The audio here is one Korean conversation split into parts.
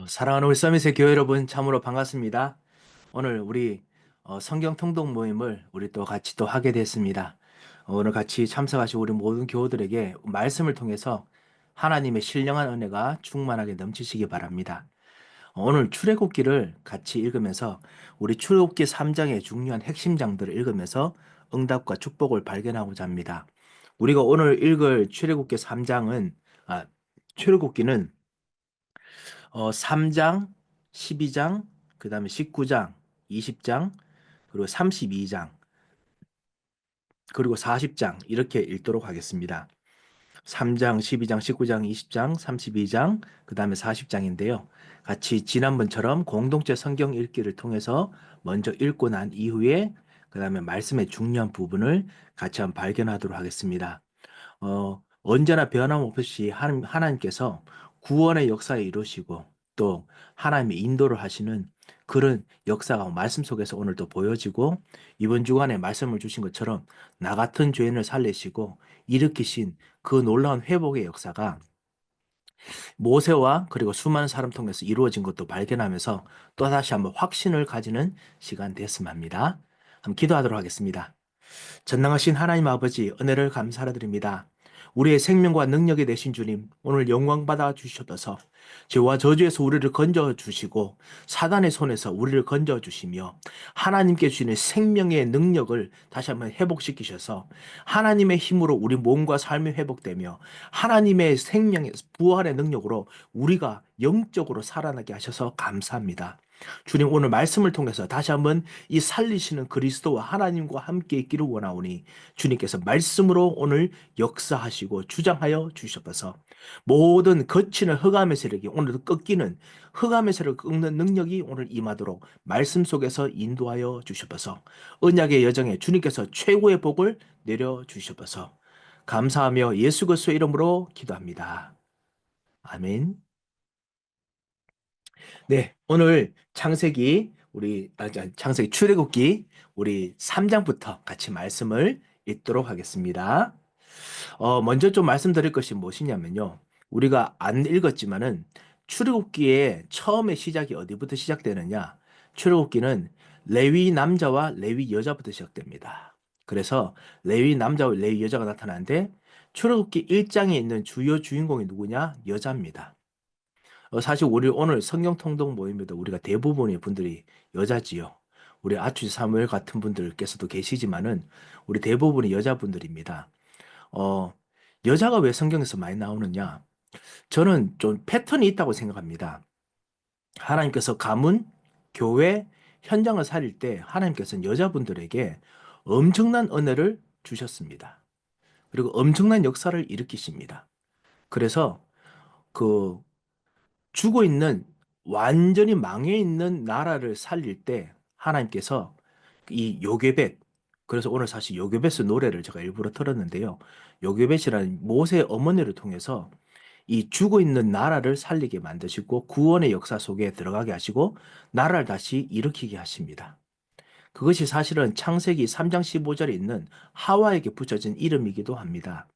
사랑하는 우리 서밋의 교회 여러분, 참으로 반갑습니다. 오늘 우리 성경 통독 모임을 우리 또 같이 또 하게 됐습니다. 오늘 같이 참석하신 우리 모든 교우들에게 말씀을 통해서 하나님의 신령한 은혜가 충만하게 넘치시기 바랍니다. 오늘 출애굽기를 같이 읽으면서 우리 출애굽기 3장의 중요한 핵심장들을 읽으면서 응답과 축복을 발견하고자 합니다. 우리가 오늘 읽을 출애굽기 3장은 출애굽기는 3장, 12장, 그 다음에 19장, 20장, 그리고 32장, 그리고 40장 이렇게 읽도록 하겠습니다. 3장, 12장, 19장, 20장, 32장, 그 다음에 40장인데요. 같이 지난번처럼 공동체 성경 읽기를 통해서 먼저 읽고 난 이후에 그 다음에 말씀의 중요한 부분을 같이 한번 발견하도록 하겠습니다. 언제나 변함없이 하나님께서 구원의 역사에 이루시고 또 하나님의 인도를 하시는 그런 역사가 말씀 속에서 오늘 도 보여지고 이번 주간에 말씀을 주신 것처럼 나 같은 죄인을 살리시고 일으키신 그 놀라운 회복의 역사가 모세와 그리고 수많은 사람 통해서 이루어진 것도 발견하면서 또다시 한번 확신을 가지는 시간 됐으면 합니다. 한번 기도하도록 하겠습니다. 전능하신 하나님 아버지 은혜를 감사드립니다. 우리의 생명과 능력이 되신 주님, 오늘 영광 받아 주셔서 죄와 저주에서 우리를 건져 주시고 사단의 손에서 우리를 건져 주시며 하나님께 주시는 생명의 능력을 다시 한번 회복시키셔서 하나님의 힘으로 우리 몸과 삶이 회복되며 하나님의 생명의 부활의 능력으로 우리가 영적으로 살아나게 하셔서 감사합니다. 주님, 오늘 말씀을 통해서 다시 한번 이 살리시는 그리스도와 하나님과 함께 있기를 원하오니 주님께서 말씀으로 오늘 역사하시고 주장하여 주셔서 모든 거치는 흑암의 세력이 오늘도 꺾이는 흑암의 세력을 꺾는 능력이 오늘 임하도록 말씀 속에서 인도하여 주셔서 언약의 여정에 주님께서 최고의 복을 내려 주셔서 감사하며 예수 그리스도의 이름으로 기도합니다. 아멘. 네, 오늘 창세기 출애굽기 우리 3장부터 같이 말씀을 읽도록 하겠습니다. 먼저 좀 말씀드릴 것이 무엇이냐면요. 우리가 안 읽었지만은 출애굽기의 처음에 시작이 어디부터 시작되느냐? 출애굽기는 레위 남자와 레위 여자부터 시작됩니다. 그래서 레위 남자와 레위 여자가 나타나는데 출애굽기 1장에 있는 주요 주인공이 누구냐? 여자입니다. 사실 우리 오늘 성경 통독 모임에도 우리가 대부분의 분들이 여자지요. 우리 아추 사무엘 같은 분들께서도 계시지만은 우리 대부분이 여자분들입니다. 어, 여자가 왜 성경에서 많이 나오느냐? 저는 좀 패턴이 있다고 생각합니다. 하나님께서 가문, 교회, 현장을 살릴 때 하나님께서는 여자분들에게 엄청난 은혜를 주셨습니다. 그리고 엄청난 역사를 일으키십니다. 그래서 그 죽어 있는 완전히 망해 있는 나라를 살릴 때 하나님께서 이 요게벳, 그래서 오늘 사실 요게벳의 노래를 제가 일부러 틀었는데요. 요게벳이라는 모세의 어머니를 통해서 이 죽어 있는 나라를 살리게 만드시고 구원의 역사 속에 들어가게 하시고 나라를 다시 일으키게 하십니다. 그것이 사실은 창세기 3장 15절에 있는 하와에게 붙여진 이름이기도 합니다.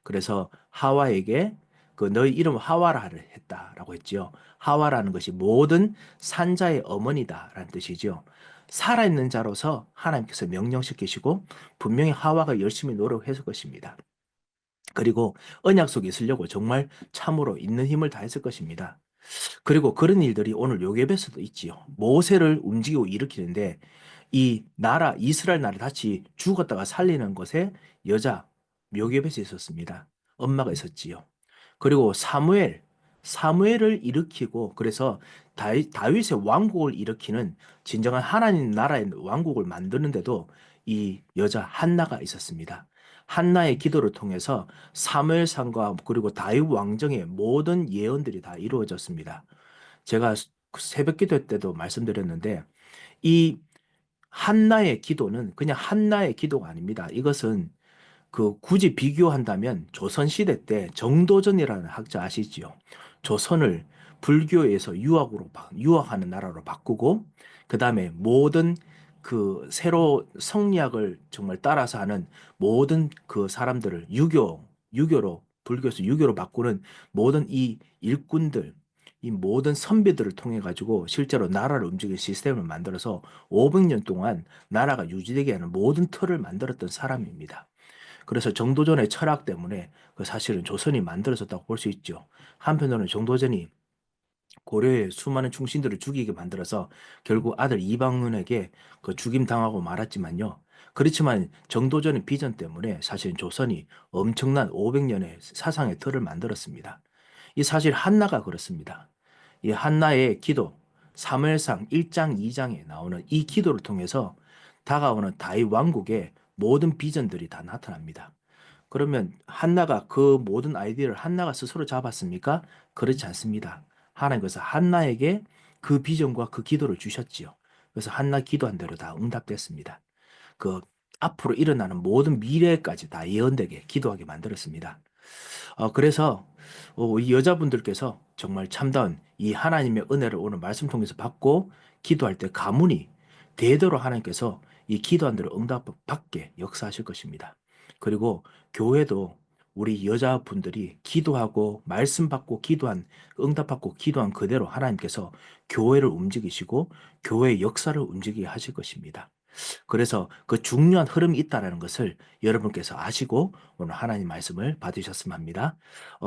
그래서 하와에게 그 너희 이름 하와라 했다라고 했지요. 하와라는 것이 모든 산자의 어머니다라는 뜻이죠. 살아있는 자로서 하나님께서 명령시키시고 분명히 하와가 열심히 노력했을 것입니다. 그리고 언약 속에 있으려고 정말 참으로 있는 힘을 다했을 것입니다. 그리고 그런 일들이 오늘 요괴에서도 있지요. 모세를 움직이고 일으키는데 이 나라 이스라엘 나라 다시 죽었다가 살리는 것에 여자 묘게벳이 있었습니다. 엄마가 있었지요. 그리고 사무엘을 일으키고 그래서 다윗의 왕국을 일으키는 진정한 하나님 나라의 왕국을 만드는데도 이 여자 한나가 있었습니다. 한나의 기도를 통해서 사무엘상과 그리고 다윗 왕정의 모든 예언들이 다 이루어졌습니다. 제가 새벽 기도 때도 말씀드렸는데 이 한나의 기도는 그냥 한나의 기도가 아닙니다. 이것은 그 굳이 비교한다면 조선시대 때 정도전이라는 학자 아시지요? 조선을 불교에서 유학하는 나라로 바꾸고 그 다음에 모든 그 새로 성리학을 정말 따라서 하는 모든 그 사람들을 유교로 불교에서 유교로 바꾸는 모든 이 일꾼들 이 모든 선비들을 통해 가지고 실제로 나라를 움직이는 시스템을 만들어서 500년 동안 나라가 유지되게 하는 모든 틀을 만들었던 사람입니다. 그래서 정도전의 철학 때문에 그 사실은 조선이 만들어졌다고 볼 수 있죠. 한편으로는 정도전이 고려의 수많은 충신들을 죽이게 만들어서 결국 아들 이방은에게 그 죽임 당하고 말았지만요. 그렇지만 정도전의 비전 때문에 사실 조선이 엄청난 500년의 사상의 틀을 만들었습니다. 이 사실 한나가 그렇습니다. 이 한나의 기도, 사무엘상 1장, 2장에 나오는 이 기도를 통해서 다가오는 다윗 왕국의 모든 비전들이 다 나타납니다. 그러면 한나가 그 모든 아이디어를 한나가 스스로 잡았습니까? 그렇지 않습니다. 하나님께서 한나에게 그 비전과 그 기도를 주셨지요. 그래서 한나 기도한 대로 다 응답됐습니다. 그 앞으로 일어나는 모든 미래까지 다 예언되게 기도하게 만들었습니다. 그래서 이 여자분들께서 정말 참다운 이 하나님의 은혜를 오늘 말씀 통해서 받고 기도할 때 가문이 대대로 하나님께서 이 기도한 대로 응답받게 역사하실 것입니다. 그리고 교회도 우리 여자분들이 기도하고 말씀 받고 기도한 응답받고 기도한 그대로 하나님께서 교회를 움직이시고 교회의 역사를 움직이게 하실 것입니다. 그래서 그 중요한 흐름이 있다는 것을 여러분께서 아시고 오늘 하나님 말씀을 받으셨으면 합니다.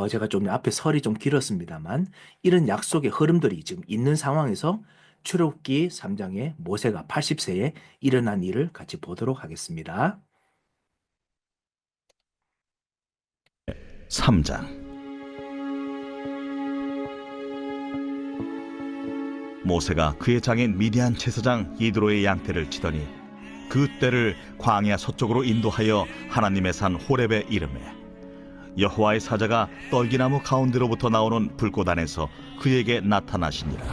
제가 좀 앞에 설이 좀 길었습니다만 이런 약속의 흐름들이 지금 있는 상황에서 출애굽기 3장에 모세가 80세에 일어난 일을 같이 보도록 하겠습니다. 3장. 모세가 그의 장인 미디안 제사장 이드로의 양떼를 치더니 그 떼를 광야 서쪽으로 인도하여 하나님의 산 호렙에 이르매 여호와의 사자가 떨기나무 가운데로부터 나오는 불꽃 안에서 그에게 나타나시니라.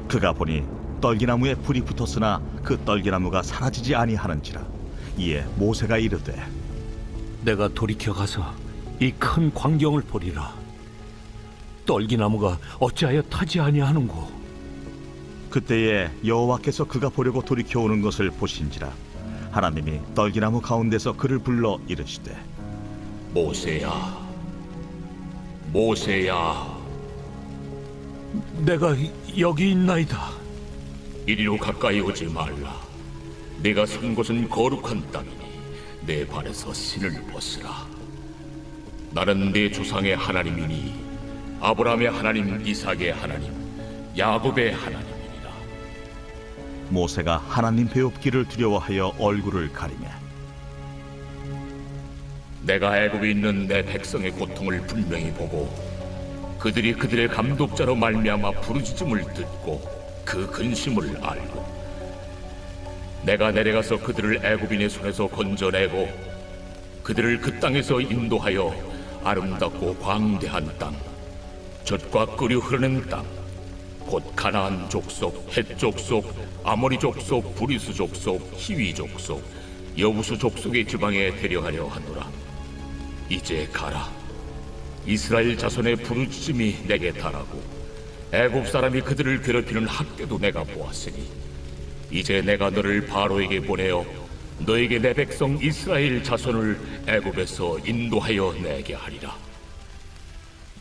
그가 보니 떨기나무에 불이 붙었으나 그 떨기나무가 사라지지 아니하는지라. 이에 모세가 이르되 내가 돌이켜 가서 이 큰 광경을 보리라. 떨기나무가 어찌하여 타지 아니하는고. 그때에 여호와께서 그가 보려고 돌이켜 오는 것을 보신지라. 하나님이 떨기나무 가운데서 그를 불러 이르시되 모세야, 모세야. 내가 여기 있나이다. 이리로 가까이 오지 말라. 내가 선 곳은 거룩한 땅이니 내 발에서 신을 벗으라. 나는 내 조상의 하나님이니 아브라함의 하나님, 이삭의 하나님, 야곱의 하나님이니라. 모세가 하나님 배웁기를 두려워하여 얼굴을 가리매 내가 애굽에 있는 내 백성의 고통을 분명히 보고 그들이 그들의 감독자로 말미암아 부르짖음을 듣고 그 근심을 알고 내가 내려가서 그들을 애굽인의 손에서 건져내고 그들을 그 땅에서 인도하여 아름답고 광대한 땅, 젖과 끓이 흐르는 땅, 곧 가나안 족속, 헷 족속, 아모리 족속, 브리스 족속, 히위 족속, 여부수 족속의 지방에 데려가려 하노라. 이제 가라. 이스라엘 자손의 부르짖음이 내게 달하고 애굽 사람이 그들을 괴롭히는 학대도 내가 보았으니 이제 내가 너를 바로에게 보내어 너에게 내 백성 이스라엘 자손을 애굽에서 인도하여 내게 하리라.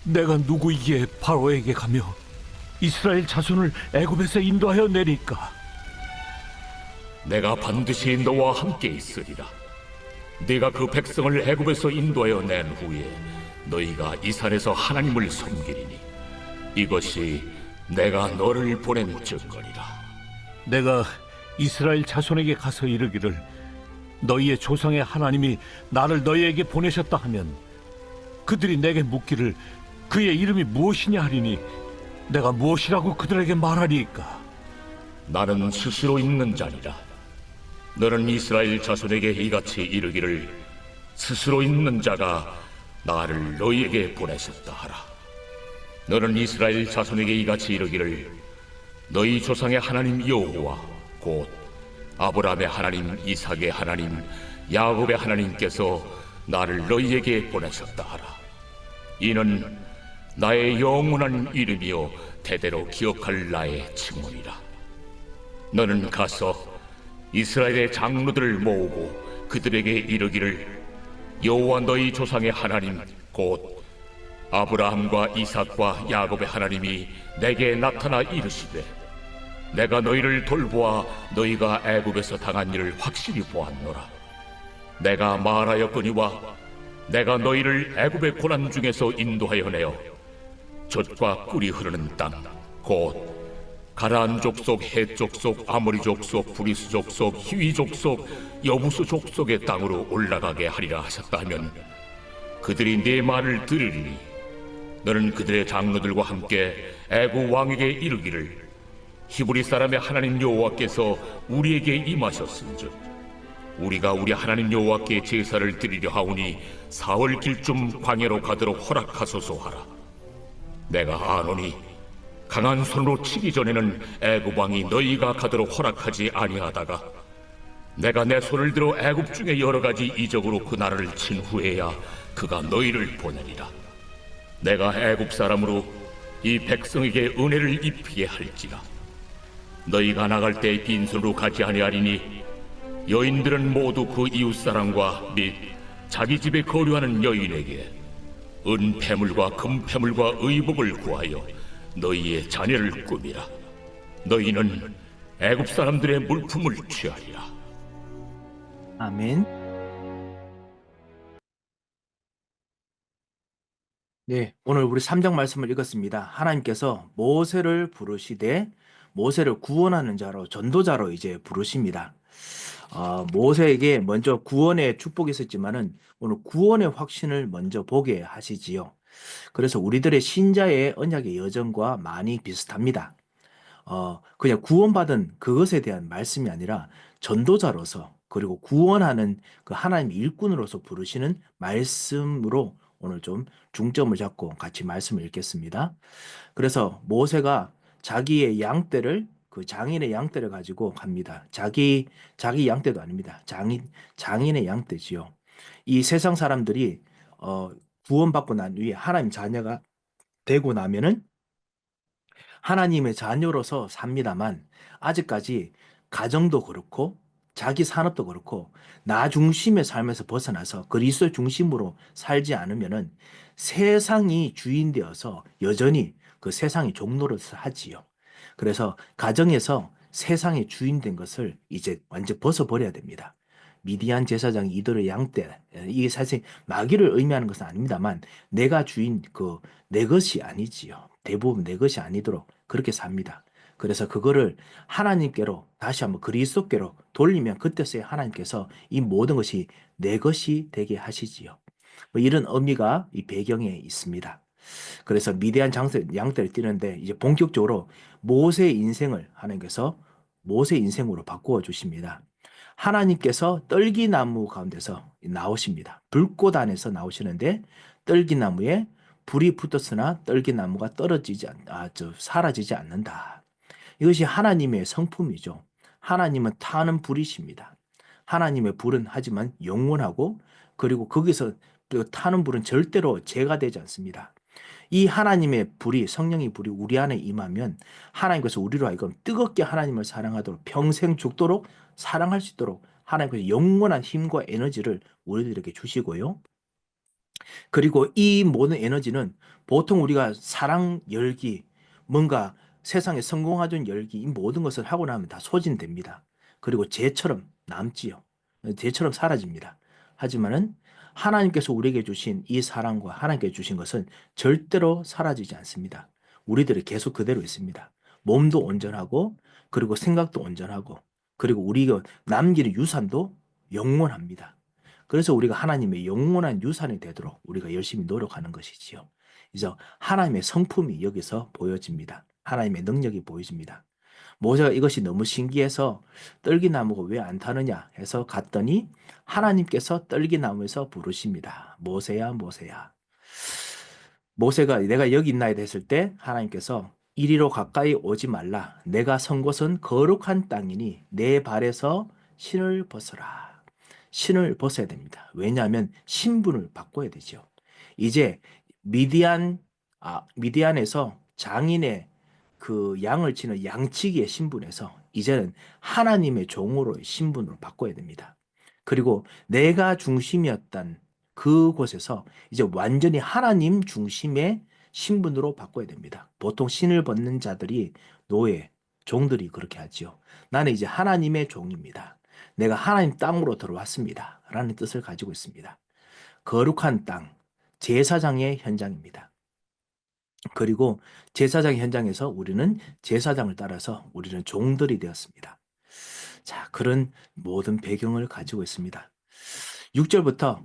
내가 누구이기에 바로에게 가며 이스라엘 자손을 애굽에서 인도하여 내릴까? 내가 반드시 너와 함께 있으리라. 네가 그 백성을 애굽에서 인도하여 낸 후에 너희가 이 산에서 하나님을 섬기리니 이것이 내가 너를 보낸 증거리라. 내가 이스라엘 자손에게 가서 이르기를 너희의 조상의 하나님이 나를 너희에게 보내셨다 하면 그들이 내게 묻기를 그의 이름이 무엇이냐 하리니 내가 무엇이라고 그들에게 말하리이까? 나는 스스로 있는 자니라. 너는 이스라엘 자손에게 이같이 이르기를 스스로 있는 자가 나를 너희에게 보내셨다 하라. 너는 이스라엘 자손에게 이같이 이르기를 너희 조상의 하나님 여호와 곧 아브라함의 하나님, 이삭의 하나님, 야곱의 하나님께서 나를 너희에게 보내셨다 하라. 이는 나의 영원한 이름이요 대대로 기억할 나의 칭호니라. 너는 가서 이스라엘의 장로들을 모으고 그들에게 이르기를 여호와 너희 조상의 하나님 곧 아브라함과 이삭과 야곱의 하나님이 내게 나타나 이르시되 내가 너희를 돌보아 너희가 애굽에서 당한 일을 확실히 보았노라. 내가 말하였거니와 내가 너희를 애굽의 고난 중에서 인도하여 내어 젖과 꿀이 흐르는 땅 곧 가나안 족속, 헷 족속, 아모리 족속, 브리스 족속, 히위 족속, 여부수 족속의 땅으로 올라가게 하리라 하셨다 하면 그들이 네 말을 들으리니 너는 그들의 장로들과 함께 애굽 왕에게 이르기를 히브리 사람의 하나님 여호와께서 우리에게 임하셨은즉 우리가 우리 하나님 여호와께 제사를 드리려 하오니 사흘 길쯤 광야로 가도록 허락하소서 하라. 내가 아노니 강한 손으로 치기 전에는 애굽 왕이 너희가 가도록 허락하지 아니하다가 내가 내 손을 들어 애굽 중에 여러 가지 이적으로 그 나라를 친 후에야 그가 너희를 보내리라. 내가 애굽 사람으로 이 백성에게 은혜를 입히게 할지라. 너희가 나갈 때 빈손으로 가지 아니하리니 여인들은 모두 그 이웃 사람과 및 자기 집에 거류하는 여인에게 은폐물과 금폐물과 의복을 구하여 너희의 자녀를 꾸미라. 너희는 애굽 사람들의 물품을 취하리라. 아멘. 네, 오늘 우리 3장 말씀을 읽었습니다. 하나님께서 모세를 부르시되 모세를 구원하는 자로, 전도자로 이제 부르십니다. 모세에게 먼저 구원의 축복이 있었지만은 오늘 구원의 확신을 먼저 보게 하시지요. 그래서 우리들의 신자의 언약의 여정과 많이 비슷합니다. 그냥 구원받은 그것에 대한 말씀이 아니라 전도자로서 그리고 구원하는 그 하나님의 일꾼으로서 부르시는 말씀으로 오늘 좀 중점을 잡고 같이 말씀을 읽겠습니다. 그래서 모세가 자기의 양떼를 그 장인의 양떼를 가지고 갑니다. 자기 양떼도 아닙니다. 장인의 양떼지요. 이 세상 사람들이 구원받고 난 후에 하나님 자녀가 되고 나면은 하나님의 자녀로서 삽니다만 아직까지 가정도 그렇고 자기 산업도 그렇고 나 중심의 삶에서 벗어나서 그리스도 중심으로 살지 않으면은 세상이 주인 되어서 여전히 그 세상이 종노릇을 하지요. 그래서 가정에서 세상의 주인 된 것을 이제 완전 벗어버려야 됩니다. 미디안 제사장 이들의 양떼, 이게 사실 마귀를 의미하는 것은 아닙니다만 내가 주인 내 것이 아니지요. 대부분 내 것이 아니도록 그렇게 삽니다. 그래서 그거를 하나님께로 다시 한번 그리스도께로 돌리면 그때서야 하나님께서 이 모든 것이 내 것이 되게 하시지요. 뭐 이런 의미가 이 배경에 있습니다. 그래서 미디안 양떼를 띠는데 이제 본격적으로 모세의 인생을 하나님께서 모세의 인생으로 바꾸어 주십니다. 하나님께서 떨기나무 가운데서 나오십니다. 불꽃 안에서 나오시는데 떨기나무에 불이 붙었으나 떨기나무가 사라지지 않는다. 이것이 하나님의 성품이죠. 하나님은 타는 불이십니다. 하나님의 불은 하지만 영원하고 그리고 거기서 타는 불은 절대로 재가 되지 않습니다. 이 하나님의 불이 성령의 불이 우리 안에 임하면 하나님께서 우리로 하여금 뜨겁게 하나님을 사랑하도록 평생 죽도록 사랑할 수 있도록 하나님께서 영원한 힘과 에너지를 우리들에게 주시고요. 그리고 이 모든 에너지는 보통 우리가 사랑 열기, 뭔가 세상에 성공하던 열기, 이 모든 것을 하고 나면 다 소진됩니다. 그리고 재처럼 남지요. 재처럼 사라집니다. 하지만은 하나님께서 우리에게 주신 이 사랑과 하나님께 주신 것은 절대로 사라지지 않습니다. 우리들이 계속 그대로 있습니다. 몸도 온전하고 그리고 생각도 온전하고 그리고 우리가 남기는 유산도 영원합니다. 그래서 우리가 하나님의 영원한 유산이 되도록 우리가 열심히 노력하는 것이지요. 그래서 하나님의 성품이 여기서 보여집니다. 하나님의 능력이 보여집니다. 모세가 이것이 너무 신기해서 떨기나무가 왜 안 타느냐 해서 갔더니 하나님께서 떨기나무에서 부르십니다. 모세야, 모세야. 모세가 내가 여기 있나이다 했을 때 하나님께서 이리로 가까이 오지 말라. 내가 선 곳은 거룩한 땅이니 내 발에서 신을 벗어라. 신을 벗어야 됩니다. 왜냐하면 신분을 바꿔야 되죠. 이제 미디안에서 장인의 그 양을 치는 양치기의 신분에서 이제는 하나님의 종으로의 신분으로 바꿔야 됩니다. 그리고 내가 중심이었던 그곳에서 이제 완전히 하나님 중심의 신분으로 바꿔야 됩니다. 보통 신을 벗는 자들이 노예, 종들이 그렇게 하지요. 나는 이제 하나님의 종입니다. 내가 하나님 땅으로 들어왔습니다. 라는 뜻을 가지고 있습니다. 거룩한 땅, 제사장의 현장입니다. 그리고 제사장 현장에서 우리는 제사장을 따라서 우리는 종들이 되었습니다. 자, 그런 모든 배경을 가지고 있습니다. 6절부터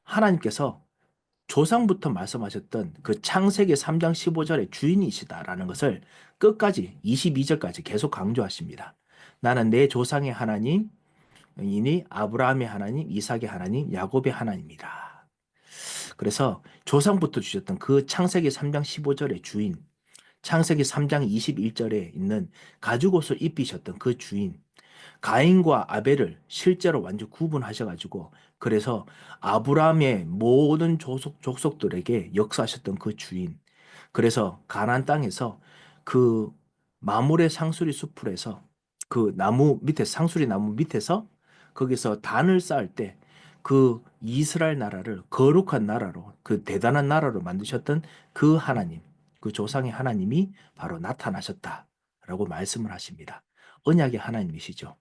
하나님께서 조상부터 말씀하셨던 그 창세기 3장 15절의 주인이시다라는 것을 끝까지 22절까지 계속 강조하십니다. 나는 내 조상의 하나님이니 아브라함의 하나님, 이삭의 하나님, 야곱의 하나님이라. 그래서 조상부터 주셨던 그 창세기 3장 15절의 주인, 창세기 3장 21절에 있는 가죽옷을 입히셨던 그 주인, 가인과 아벨을 실제로 완전 구분하셔가지고 그래서 아브라함의 모든 족속들에게 역사하셨던 그 주인, 그래서 가나안 땅에서 그 마물의 상수리 숲에서 그 나무 밑에 상수리 나무 밑에서 거기서 단을 쌓을 때 그 이스라엘 나라를 거룩한 나라로 그 대단한 나라로 만드셨던 그 하나님, 그 조상의 하나님이 바로 나타나셨다라고 말씀을 하십니다. 언약의 하나님이시죠.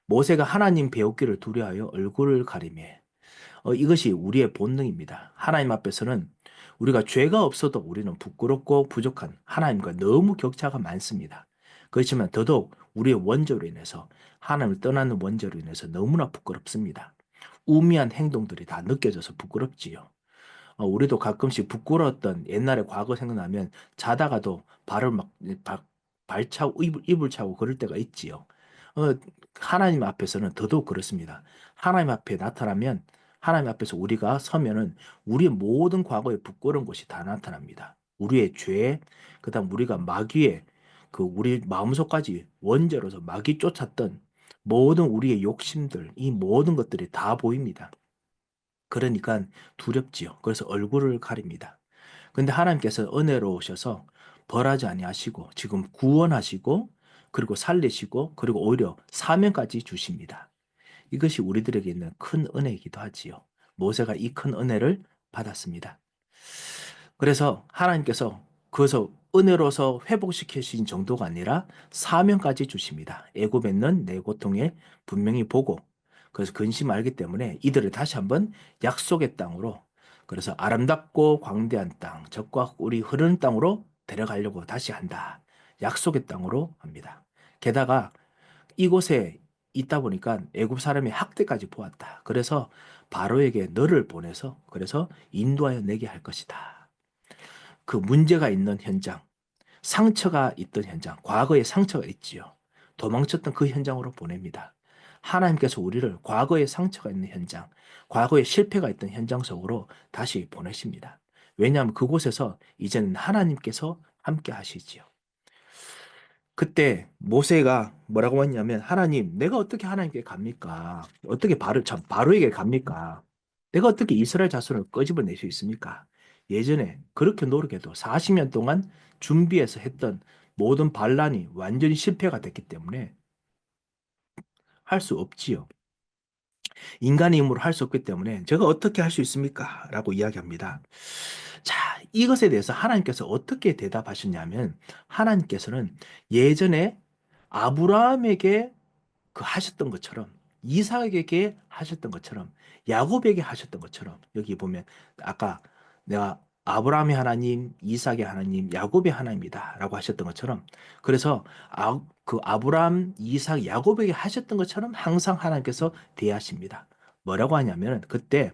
모세가 하나님 배우기를 두려하여 얼굴을 가리매. 이것이 우리의 본능입니다. 하나님 앞에서는 우리가 죄가 없어도 우리는 부끄럽고 부족한 하나님과 너무 격차가 많습니다. 그렇지만 더더욱 우리의 원죄로 인해서 하나님을 떠나는 원죄로 인해서 너무나 부끄럽습니다. 우미한 행동들이 다 느껴져서 부끄럽지요. 우리도 가끔씩 부끄러웠던 옛날의 과거 생각나면 자다가도 발을 막 발차고 이불 차고 그럴 때가 있지요. 어, 하나님 앞에서는 더더욱 그렇습니다. 하나님 앞에 나타나면 하나님 앞에서 우리가 서면은 우리의 모든 과거에 부끄러운 것이 다 나타납니다. 우리의 죄, 그다음 우리가 마귀의 그 우리 마음속까지 원죄로서 마귀 쫓았던 모든 우리의 욕심들, 이 모든 것들이 다 보입니다. 그러니까 두렵지요. 그래서 얼굴을 가립니다. 근데 하나님께서 은혜로우셔서 벌하지 아니하시고 지금 구원하시고 그리고 살리시고 그리고 오히려 사명까지 주십니다. 이것이 우리들에게 있는 큰 은혜이기도 하지요. 모세가 이 큰 은혜를 받았습니다. 그래서 하나님께서 그것을 은혜로서 회복시키신 정도가 아니라 사명까지 주십니다. 애굽에 있는 내 고통에 분명히 보고 그래서 근심 알기 때문에 이들을 다시 한번 약속의 땅으로 그래서 아름답고 광대한 땅, 젖과 꿀이 흐르는 땅으로 데려가려고 다시 한다. 약속의 땅으로 합니다. 게다가 이곳에 있다 보니까 애굽 사람이 학대까지 보았다. 그래서 바로에게 너를 보내서 그래서 인도하여 내게 할 것이다. 그 문제가 있는 현장, 상처가 있던 현장, 과거에 상처가 있지요. 도망쳤던 그 현장으로 보냅니다. 하나님께서 우리를 과거에 상처가 있는 현장, 과거에 실패가 있던 현장 속으로 다시 보내십니다. 왜냐하면 그곳에서 이제는 하나님께서 함께 하시지요. 그때 모세가 뭐라고 했냐면 하나님, 내가 어떻게 하나님께 갑니까? 어떻게 바로에게 갑니까? 내가 어떻게 이스라엘 자손을 끄집어낼 수 있습니까? 예전에 그렇게 노력해도 40년 동안 준비해서 했던 모든 반란이 완전히 실패가 됐기 때문에 할 수 없지요. 인간의 힘으로 할 수 없기 때문에 제가 어떻게 할 수 있습니까? 라고 이야기합니다. 자, 이것에 대해서 하나님께서 어떻게 대답하셨냐면 하나님께서는 예전에 아브라함에게 그 하셨던 것처럼 이삭에게 하셨던 것처럼 야곱에게 하셨던 것처럼 여기 보면 아까 내가 아브라함의 하나님, 이삭의 하나님, 야곱의 하나님이다라고 하셨던 것처럼 그래서 그 아브라함, 이삭, 야곱에게 하셨던 것처럼 항상 하나님께서 대하십니다. 뭐라고 하냐면 그때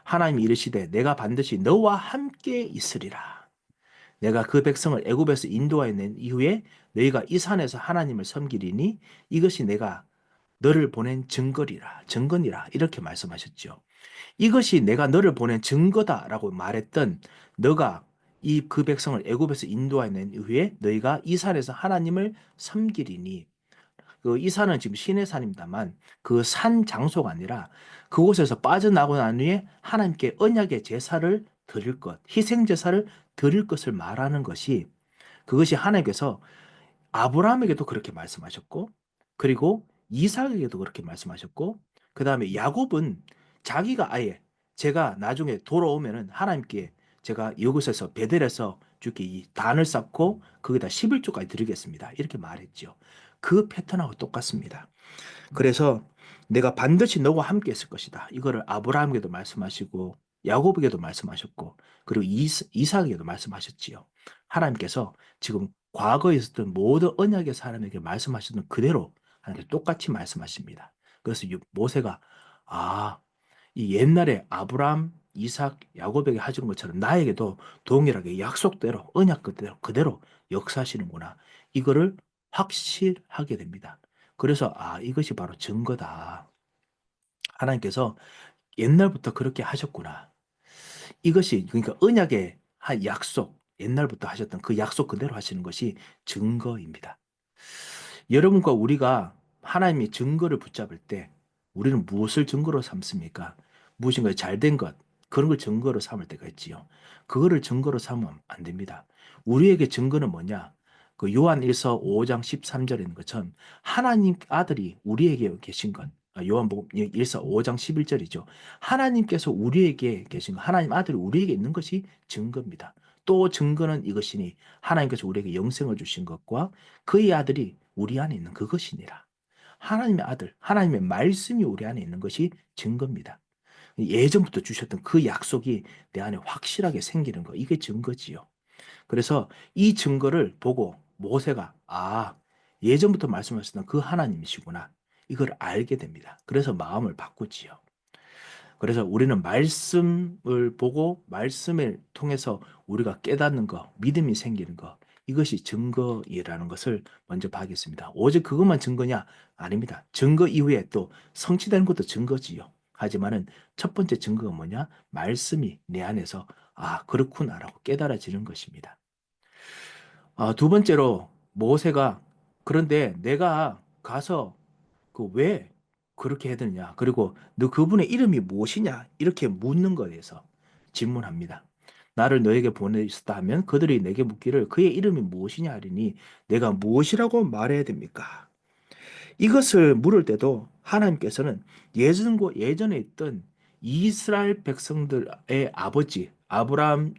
하나님이 이르시되 내가 반드시 너와 함께 있으리라. 내가 그 백성을 애굽에서 인도하여 낸 이후에 너희가 이 산에서 하나님을 섬기리니 이것이 내가 너를 보낸 증거니라 이렇게 말씀하셨죠. 이것이 내가 너를 보낸 증거다라고 말했던 너가 그 백성을 애굽에서 인도하여 낸 이후에 너희가 이 산에서 하나님을 섬기리니 이 산은 지금 신의 산입니다만 그 산 장소가 아니라 그곳에서 빠져나고 난 후에 하나님께 언약의 제사를 드릴 것, 희생 제사를 드릴 것을 말하는 것이 그것이 하나님께서 아브라함에게도 그렇게 말씀하셨고 그리고 이삭에게도 그렇게 말씀하셨고 그 다음에 야곱은 자기가 아예 제가 나중에 돌아오면은 하나님께 제가 이곳에서 베델에서 주께 이 단을 쌓고 거기다 11조까지 드리겠습니다. 이렇게 말했죠. 그 패턴하고 똑같습니다. 그래서 내가 반드시 너와 함께 있을 것이다. 이거를 아브라함에게도 말씀하시고 야곱에게도 말씀하셨고 그리고 이삭에게도 말씀하셨지요. 하나님께서 지금 과거에 있었던 모든 언약의 사람에게 말씀하셨던 그대로 하나님께서 똑같이 말씀하십니다. 그래서 모세가 이 옛날에 아브라함, 이삭, 야곱에게 하시는 것처럼 나에게도 동일하게 약속대로 언약 그대로 역사하시는구나. 이거를 확실하게 됩니다. 그래서 이것이 바로 증거다. 하나님께서 옛날부터 그렇게 하셨구나. 이것이 그러니까 언약의 한 약속, 옛날부터 하셨던 그 약속 그대로 하시는 것이 증거입니다. 여러분과 우리가 하나님의 증거를 붙잡을 때 우리는 무엇을 증거로 삼습니까? 무엇인가 잘된 것, 그런 걸 증거로 삼을 때가 있지요. 그거를 증거로 삼으면 안 됩니다. 우리에게 증거는 뭐냐? 그 요한 1서 5장 13절에 있는 것처럼 하나님 아들이 우리에게 계신 것. 요한복음 1서 5장 11절이죠. 하나님께서 우리에게 계신 것, 하나님 아들이 우리에게 있는 것이 증거입니다. 또 증거는 이것이니 하나님께서 우리에게 영생을 주신 것과 그의 아들이 우리 안에 있는 그것이니라. 하나님의 아들, 하나님의 말씀이 우리 안에 있는 것이 증거입니다. 예전부터 주셨던 그 약속이 내 안에 확실하게 생기는 거, 이게 증거지요. 그래서 이 증거를 보고 모세가 예전부터 말씀하셨던 그 하나님이시구나. 이걸 알게 됩니다. 그래서 마음을 바꾸지요. 그래서 우리는 말씀을 보고 말씀을 통해서 우리가 깨닫는 거, 믿음이 생기는 거, 이것이 증거이라는 것을 먼저 봐야겠습니다. 오직 그것만 증거냐? 아닙니다. 증거 이후에 또 성취되는 것도 증거지요. 하지만은 첫 번째 증거가 뭐냐? 말씀이 내 안에서 그렇구나라고 깨달아지는 것입니다. 두 번째로 모세가 그런데 내가 가서 왜 그렇게 해야 되느냐? 그리고 너 그분의 이름이 무엇이냐? 이렇게 묻는 것에 대해서 질문합니다. 나를 너에게 보내셨다 하면 그들이 내게 묻기를 그의 이름이 무엇이냐 하리니 내가 무엇이라고 말해야 됩니까? 이것을 물을 때도 하나님께서는 예전에 있던 이스라엘 백성들의 아버지 아브라함,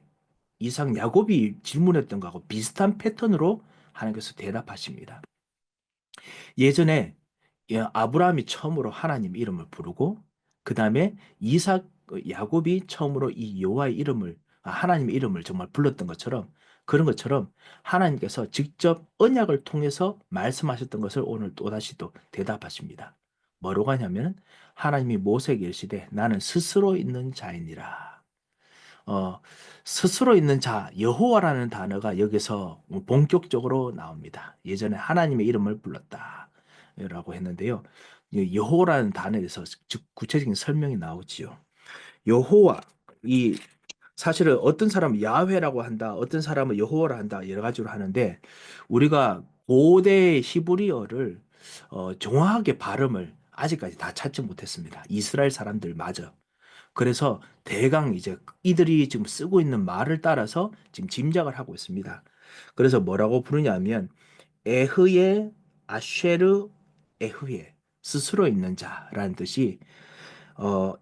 이삭, 야곱이 질문했던 것하고 비슷한 패턴으로 하나님께서 대답하십니다. 예전에 아브라함이 처음으로 하나님 이름을 부르고 그 다음에 이삭, 야곱이 처음으로 이 여호와의 이름을 하나님의 이름을 정말 불렀던 것처럼 그런 것처럼 하나님께서 직접 언약을 통해서 말씀하셨던 것을 오늘 또다시 또 대답하십니다. 뭐라고 하냐면 하나님이 모세에게 이르시되 나는 스스로 있는 자이니라. 스스로 있는 자, 여호와라는 단어가 여기서 본격적으로 나옵니다. 예전에 하나님의 이름을 불렀다. 라고 했는데요. 여호와라는 단어에 대해서 구체적인 설명이 나오지요. 여호와, 사실은 어떤 사람은 야훼라고 한다, 어떤 사람은 여호와라 한다, 여러 가지로 하는데 우리가 고대 히브리어를 정확하게 발음을 아직까지 다 찾지 못했습니다. 이스라엘 사람들마저. 그래서 대강 이제 이들이 지금 쓰고 있는 말을 따라서 지금 짐작을 하고 있습니다. 그래서 뭐라고 부르냐면 에흐예 아쉐르 에흐예 스스로 있는 자라는 뜻이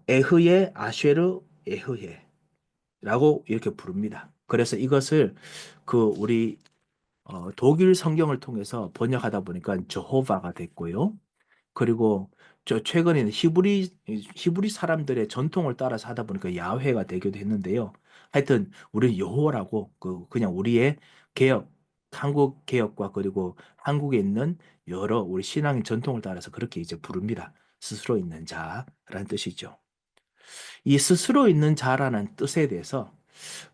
에흐예 아쉐르 에흐예라고 이렇게 부릅니다. 그래서 이것을 우리 독일 성경을 통해서 번역하다 보니까 저호바가 됐고요. 그리고 최근에는 히브리 사람들의 전통을 따라서 하다 보니까 야훼가 되기도 했는데요. 하여튼 우리는 여호와라고 그냥 우리의 개혁, 한국 개혁과 그리고 한국에 있는 여러 우리 신앙의 전통을 따라서 그렇게 이제 부릅니다. 스스로 있는 자라는 뜻이죠. 이 스스로 있는 자라는 뜻에 대해서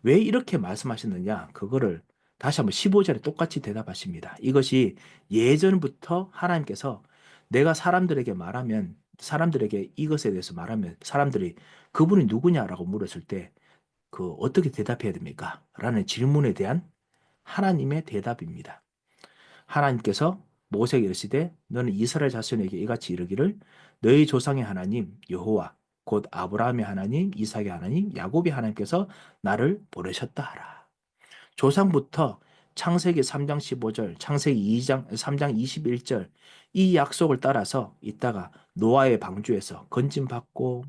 왜 이렇게 말씀하셨느냐? 그거를 다시 한번 15절에 똑같이 대답하십니다. 이것이 예전부터 하나님께서 내가 사람들에게 이것에 대해서 말하면 사람들이 그분이 누구냐라고 물었을 때 어떻게 대답해야 됩니까? 라는 질문에 대한 하나님의 대답입니다. 하나님께서 모세에게 이르시되 너는 이스라엘 자손에게 이같이 이르기를 너희 조상의 하나님 여호와 곧 아브라함의 하나님, 이삭의 하나님, 야곱의 하나님께서 나를 보내셨다 하라. 조상부터 창세기 3장 15절, 창세기 3장 21절 이 약속을 따라서 있다가 노아의 방주에서 건짐받고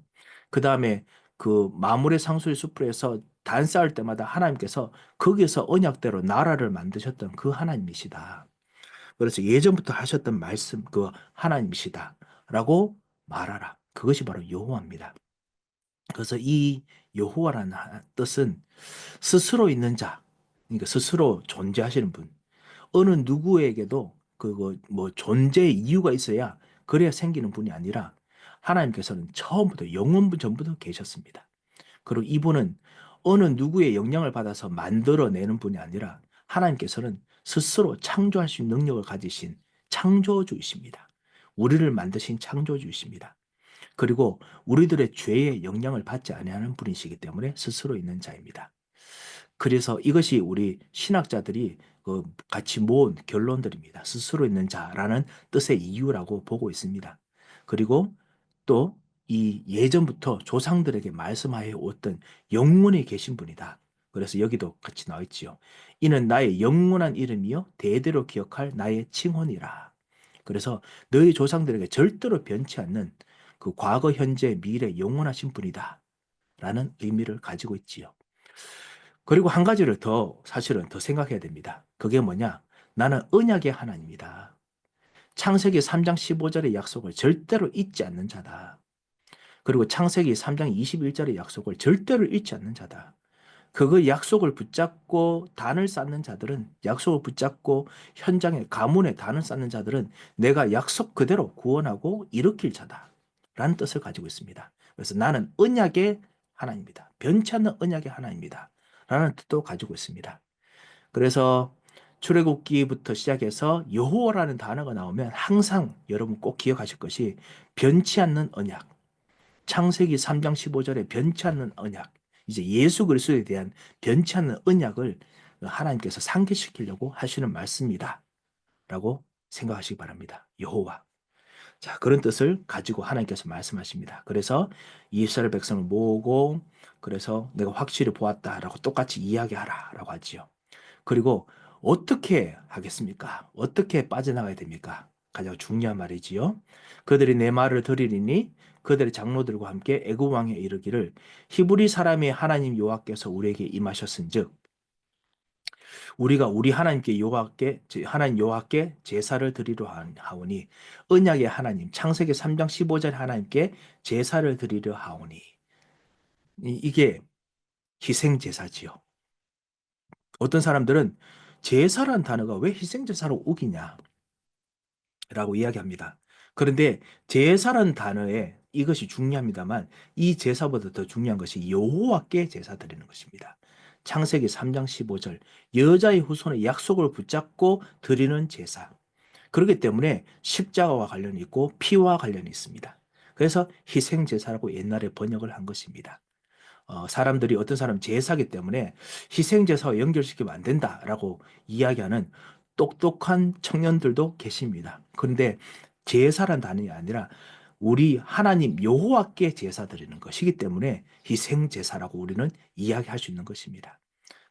그 다음에 그 마물의 상수의 숲에서 단 쌓을 때마다 하나님께서 거기에서 언약대로 나라를 만드셨던 그 하나님이시다. 그래서 예전부터 하셨던 말씀 그 하나님이시다라고 말하라. 그것이 바로 여호와입니다. 그래서 이 여호와라는 뜻은 스스로 있는 자, 그러니까 스스로 존재하시는 분. 어느 누구에게도 그거 뭐 존재의 이유가 있어야 그래야 생기는 분이 아니라 하나님께서는 처음부터 영원부 전부터 계셨습니다. 그리고 이분은 어느 누구의 영향을 받아서 만들어내는 분이 아니라 하나님께서는 스스로 창조할 수 있는 능력을 가지신 창조주이십니다. 우리를 만드신 창조주이십니다. 그리고 우리들의 죄의 영향을 받지 아니하는 분이시기 때문에 스스로 있는 자입니다. 그래서 이것이 우리 신학자들이 같이 모은 결론들입니다. 스스로 있는 자라는 뜻의 이유라고 보고 있습니다. 그리고 또 이 예전부터 조상들에게 말씀하여 왔던 영원히 계신 분이다. 그래서 여기도 같이 나와 있지요. 이는 나의 영원한 이름이요 대대로 기억할 나의 칭혼이라. 그래서 너희 조상들에게 절대로 변치 않는 그 과거, 현재, 미래 영원하신 분이다. 라는 의미를 가지고 있지요. 그리고 한 가지를 더 사실은 더 생각해야 됩니다. 그게 뭐냐? 나는 언약의 하나님이다. 창세기 3장 15절의 약속을 절대로 잊지 않는 자다. 그리고 창세기 3장 21절의 약속을 절대로 잊지 않는 자다. 그 약속을 붙잡고 단을 쌓는 자들은 약속을 붙잡고 현장에 가문에 단을 쌓는 자들은 내가 약속 그대로 구원하고 일으킬 자다. 라는 뜻을 가지고 있습니다. 그래서 나는 언약의 하나님이다. 변치 않는 언약의 하나님이다. 라는 뜻도 가지고 있습니다. 그래서 출애굽기부터 시작해서 여호와라는 단어가 나오면 항상 여러분 꼭 기억하실 것이 변치 않는 언약. 창세기 3장 15절에 변치 않는 언약. 이제 예수 그리스도에 대한 변치 않는 언약을 하나님께서 상기시키려고 하시는 말씀이다. 라고 생각하시기 바랍니다. 여호와. 자, 그런 뜻을 가지고 하나님께서 말씀하십니다. 그래서 이스라엘 백성을 모으고 그래서 내가 확실히 보았다라고 똑같이 이야기하라라고 하지요. 그리고 어떻게 하겠습니까? 어떻게 빠져나가야 됩니까? 가장 중요한 말이지요. 그들이 내 말을 들으리니 그들의 장로들과 함께 애굽 왕에 이르기를 히브리 사람의 하나님 여호와께서 우리에게 임하셨은즉 우리가 우리 하나님께 여호와께 하나님 여호와께 제사를 드리려 하오니 언약의 하나님 창세기 3장 15절 하나님께 제사를 드리려 하오니 이게 희생 제사지요. 어떤 사람들은 제사란 단어가 왜 희생 제사로 우기냐 라고 이야기합니다. 그런데 제사란 단어에 이것이 중요합니다만 이 제사보다 더 중요한 것이 여호와께 제사 드리는 것입니다. 창세기 3장 15절 여자의 후손의 약속을 붙잡고 드리는 제사. 그렇기 때문에 십자가와 관련이 있고 피와 관련이 있습니다. 그래서 희생 제사라고 옛날에 번역을 한 것입니다. 사람들이 어떤 사람 제사기 때문에 희생 제사와 연결시키면 안 된다라고 이야기하는 똑똑한 청년들도 계십니다. 그런데 제사란 단어가 아니라 우리 하나님 여호와께 제사 드리는 것이기 때문에 희생 제사라고 우리는 이야기할 수 있는 것입니다.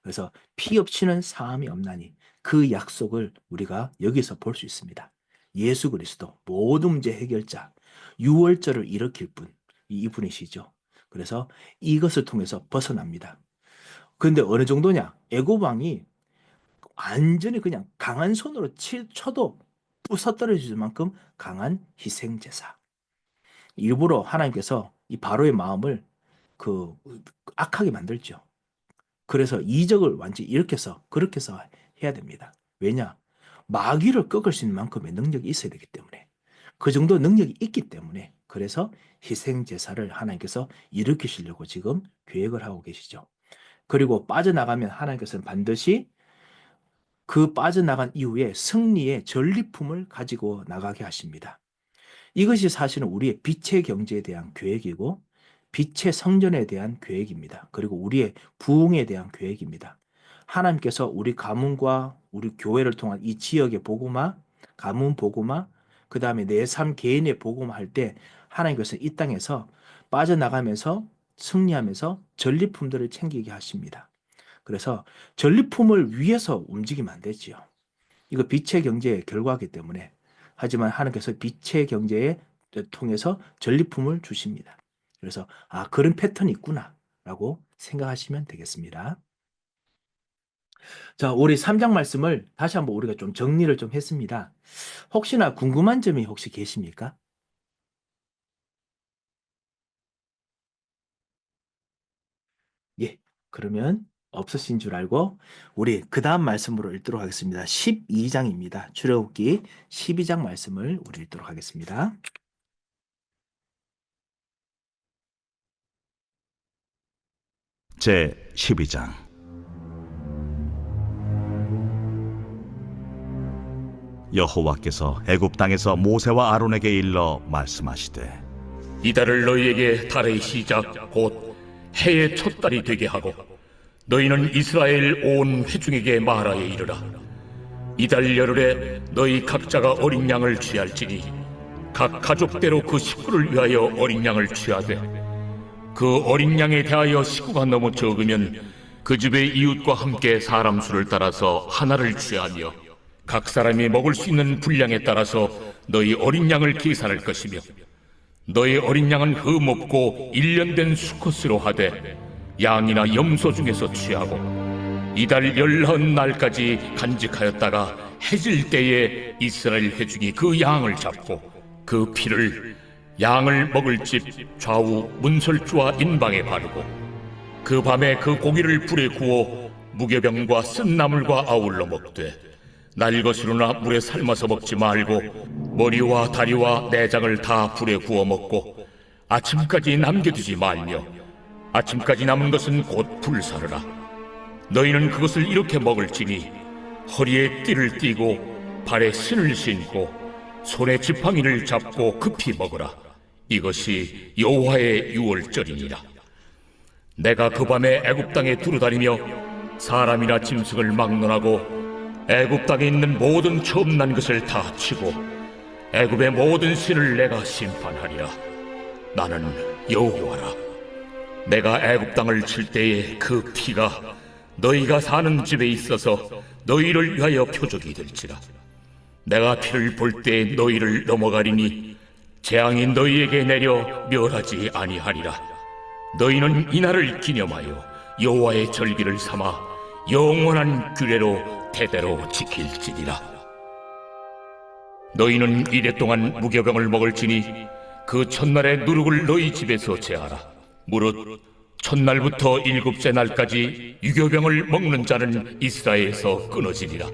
그래서 피 없이는 사함이 없나니 그 약속을 우리가 여기서 볼 수 있습니다. 예수 그리스도 모든 문제 해결자, 유월절을 일으킬 분, 이분이시죠. 그래서 이것을 통해서 벗어납니다. 그런데 어느 정도냐? 애굽 왕이 완전히 그냥 강한 손으로 쳐도 부서뜨려질 만큼 강한 희생 제사. 일부러 하나님께서 이 바로의 마음을 그 악하게 만들죠. 그래서 이적을 완전히 일으켜서 그렇게 해서 해야 됩니다. 왜냐? 마귀를 꺾을 수 있는 만큼의 능력이 있어야 되기 때문에 그 정도 능력이 있기 때문에 그래서 희생 제사를 하나님께서 일으키시려고 지금 계획을 하고 계시죠. 그리고 빠져나가면 하나님께서는 반드시 그 빠져나간 이후에 승리의 전리품을 가지고 나가게 하십니다. 이것이 사실은 우리의 빛의 경제에 대한 계획이고 빛의 성전에 대한 계획입니다. 그리고 우리의 부흥에 대한 계획입니다. 하나님께서 우리 가문과 우리 교회를 통한 이 지역의 복음화, 가문 복음화, 그 다음에 내 삶 개인의 복음화 할 때 하나님께서 이 땅에서 빠져나가면서 승리하면서 전리품들을 챙기게 하십니다. 그래서 전리품을 위해서 움직이면 안 되지요. 이거 빛의 경제의 결과이기 때문에 하지만 하나님께서 빛의 경제에 통해서 전리품을 주십니다. 그래서 그런 패턴이 있구나라고 생각하시면 되겠습니다. 자, 우리 3장 말씀을 다시 한번 우리가 좀 정리를 좀 했습니다. 혹시나 궁금한 점이 혹시 계십니까? 예, 그러면 없으신 줄 알고 우리 그 다음 말씀으로 읽도록 하겠습니다. 12장입니다. 출애굽기 12장 말씀을 우리 읽도록 하겠습니다. 제 12장. 여호와께서 애굽 땅에서 모세와 아론에게 일러 말씀하시되 이달을 너희에게 달의 시작 곧 해의 첫 달이 되게 하고 너희는 이스라엘 온 회중에게 말하여 이르라. 이달 열흘에 너희 각자가 어린 양을 취할지니 각 가족대로 그 식구를 위하여 어린 양을 취하되 그 어린 양에 대하여 식구가 너무 적으면 그 집의 이웃과 함께 사람 수를 따라서 하나를 취하며 각 사람이 먹을 수 있는 분량에 따라서 너희 어린 양을 계산할 것이며 너희 어린 양은 흠없고 1년 된 수컷으로 하되 양이나 염소 중에서 취하고 이달 19날까지 간직하였다가 해질 때에 이스라엘 회중이 그 양을 잡고 그 피를 양을 먹을 집 좌우 문설주와 인방에 바르고 그 밤에 그 고기를 불에 구워 무교병과 쓴 나물과 아울러 먹되 날 것으로나 물에 삶아서 먹지 말고 머리와 다리와 내장을 다 불에 구워 먹고 아침까지 남겨두지 말며 아침까지 남은 것은 곧 불사르라. 너희는 그것을 이렇게 먹을지니 허리에 띠를 띠고 발에 신을 신고 손에 지팡이를 잡고 급히 먹으라. 이것이 여호와의 유월절이니라. 내가 그 밤에 애굽 땅에 두루다니며 사람이나 짐승을 막론하고 애굽 땅에 있는 모든 처음 난 것을 다 치고 애굽의 모든 신을 내가 심판하리라. 나는 여호와라. 내가 애굽 땅을 칠 때에 그 피가 너희가 사는 집에 있어서 너희를 위하여 표적이 될지라. 내가 피를 볼 때 너희를 넘어가리니 재앙이 너희에게 내려 멸하지 아니하리라. 너희는 이날을 기념하여 여호와의 절기를 삼아 영원한 규례로 대대로 지킬지니라. 너희는 이래 동안 무교병을 먹을지니 그 첫날의 누룩을 너희 집에서 제하라. 무릇 첫날부터 일곱째 날까지 유교병을 먹는 자는 이스라엘에서 끊어지리라.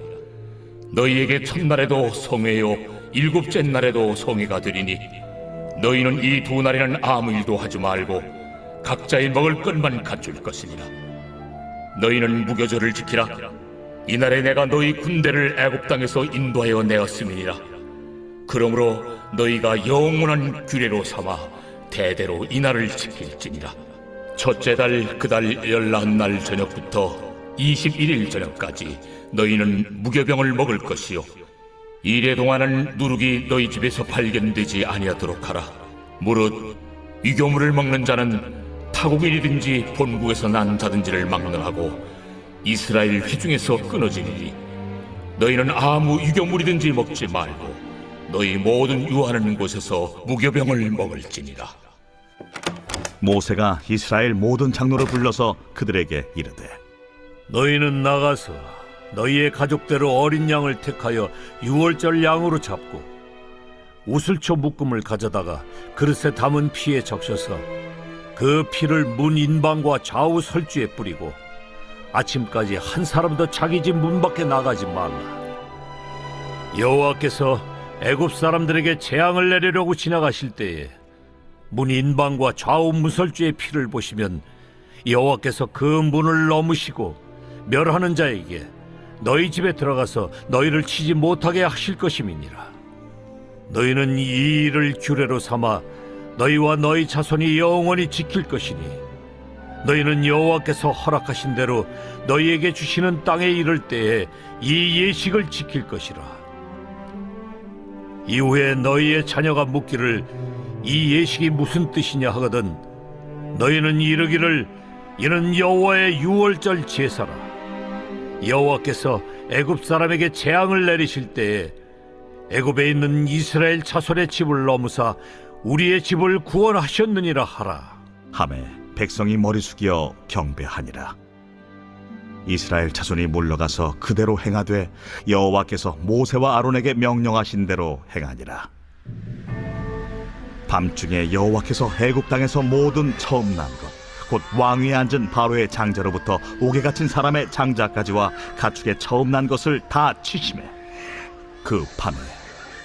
너희에게 첫날에도 성회요 일곱째 날에도 성회가 되리니 너희는 이 두 날에는 아무 일도 하지 말고 각자의 먹을 것만 갖출 것이니라. 너희는 무교절을 지키라. 이날에 내가 너희 군대를 애굽 땅에서 인도하여 내었음이니라. 그러므로 너희가 영원한 규례로 삼아 대대로 이날을 지킬지니라. 첫째 달 그 달 19날 저녁부터 21일 저녁까지 너희는 무교병을 먹을 것이요 이래 동안은 누룩이 너희 집에서 발견되지 아니하도록 하라. 무릇 유교물을 먹는 자는 타국인이든지 본국에서 난 자든지를 막론하고 이스라엘 회중에서 끊어지리니 너희는 아무 유교물이든지 먹지 말고 너희 모든 유하는 곳에서 무교병을 먹을지니라. 모세가 이스라엘 모든 장로를 불러서 그들에게 이르되 너희는 나가서 너희의 가족대로 어린 양을 택하여 유월절 양으로 잡고 우슬초 묶음을 가져다가 그릇에 담은 피에 적셔서 그 피를 문 인방과 좌우 설주에 뿌리고 아침까지 한 사람도 자기 집 문 밖에 나가지 말라. 여호와께서 애굽 사람들에게 재앙을 내리려고 지나가실 때에 문 인방과 좌우 문설주의 피를 보시면 여호와께서 그 문을 넘으시고 멸하는 자에게 너희 집에 들어가서 너희를 치지 못하게 하실 것임이니라. 너희는 이 일을 규례로 삼아 너희와 너희 자손이 영원히 지킬 것이니 너희는 여호와께서 허락하신 대로 너희에게 주시는 땅에 이를 때에 이 예식을 지킬 것이라. 이후에 너희의 자녀가 묻기를 이 예식이 무슨 뜻이냐 하거든 너희는 이르기를 이는 여호와의 유월절 제사라. 여호와께서 애굽 사람에게 재앙을 내리실 때에 애굽에 있는 이스라엘 자손의 집을 넘으사 우리의 집을 구원하셨느니라 하라. 하매 백성이 머리 숙여 경배하니라. 이스라엘 자손이 물러가서 그대로 행하되 여호와께서 모세와 아론에게 명령하신 대로 행하니라. 밤중에 여호와께서 애굽 땅에서 모든 처음 난 것 곧 왕위에 앉은 바로의 장자로부터 옥에 갇힌 사람의 장자까지와 가축의 처음 난 것을 다 치심해 그 밤에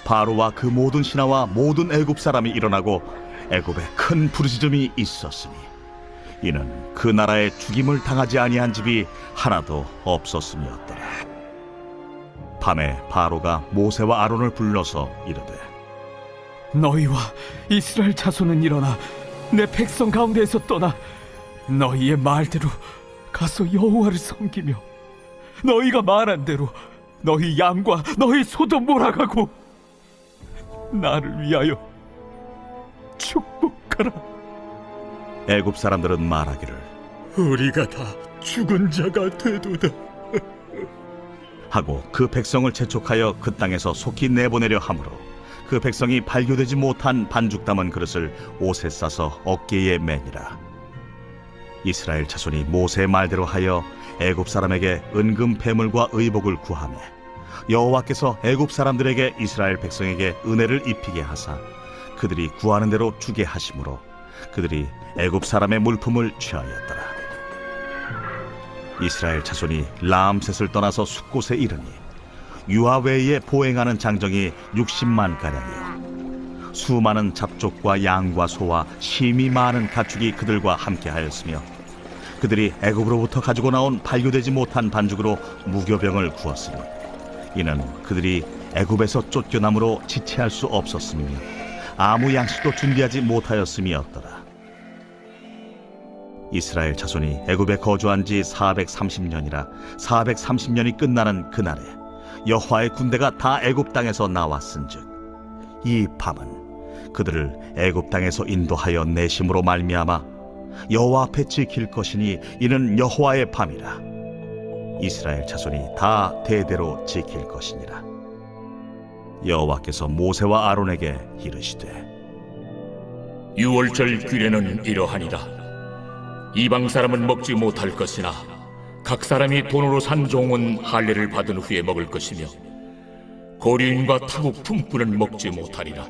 바로와 그 모든 신하와 모든 애굽 사람이 일어나고 애굽에 큰 부르짖음이 있었으니 이는 그 나라에 죽임을 당하지 아니한 집이 하나도 없었음이었더라. 밤에 바로가 모세와 아론을 불러서 이르되 너희와 이스라엘 자손은 일어나 내 백성 가운데에서 떠나 너희의 말대로 가서 여호와를 섬기며 너희가 말한 대로 너희 양과 너희 소도 몰아가고 나를 위하여 축복하라. 애굽 사람들은 말하기를 우리가 다 죽은 자가 되도다. 하고 그 백성을 재촉하여 그 땅에서 속히 내보내려 하므로 그 백성이 발교되지 못한 반죽 담은 그릇을 옷에 싸서 어깨에 매니라. 이스라엘 자손이 모세의 말대로 하여 애굽 사람에게 은금 패물과 의복을 구하매 여호와께서 애굽 사람들에게 이스라엘 백성에게 은혜를 입히게 하사 그들이 구하는 대로 주게 하심으로 그들이 애굽 사람의 물품을 취하였더라. 이스라엘 자손이 라암셋을 떠나서 숫곳에 이르니 유아 외에 보행하는 장정이 60만 가량이요 수많은 잡족과 양과 소와 심이 많은 가축이 그들과 함께하였으며 그들이 애굽으로부터 가지고 나온 발교되지 못한 반죽으로 무교병을 구웠으니 이는 그들이 애굽에서 쫓겨남으로 지체할 수 없었으며 아무 양식도 준비하지 못하였음이었더라. 이스라엘 자손이 애굽에 거주한 지 430년이라 430년이 끝나는 그날에 여호와의 군대가 다 애굽 땅에서 나왔은즉 이 밤은 그들을 애굽 땅에서 인도하여 내심으로 말미암아 여호와 앞에 지킬 것이니 이는 여호와의 밤이라. 이스라엘 자손이 다 대대로 지킬 것이니라. 여호와께서 모세와 아론에게 이르시되 유월절 규례는 이러하니라. 이방 사람은 먹지 못할 것이나 각 사람이 돈으로 산 종은 할례를 받은 후에 먹을 것이며 고류인과 타국 품꾼은 먹지 못하리라.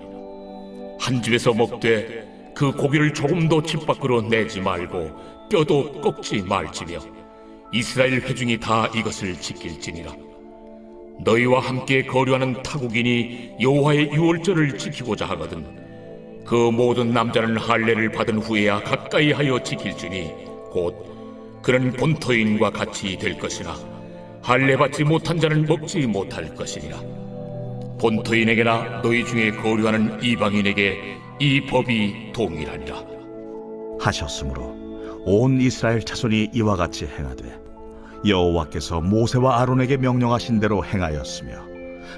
한 집에서 먹되 그 고기를 조금도 집 밖으로 내지 말고 뼈도 꺾지 말지며 이스라엘 회중이 다 이것을 지킬지니라. 너희와 함께 거류하는 타국인이 여호와의 유월절을 지키고자 하거든 그 모든 남자는 할례를 받은 후에야 가까이 하여 지킬지니 곧 그는 본토인과 같이 될 것이나 할례 받지 못한 자는 먹지 못할 것이니라. 본토인에게나 너희 중에 거류하는 이방인에게 이 법이 동일하니라. 하셨으므로 온 이스라엘 자손이 이와 같이 행하되 여호와께서 모세와 아론에게 명령하신 대로 행하였으며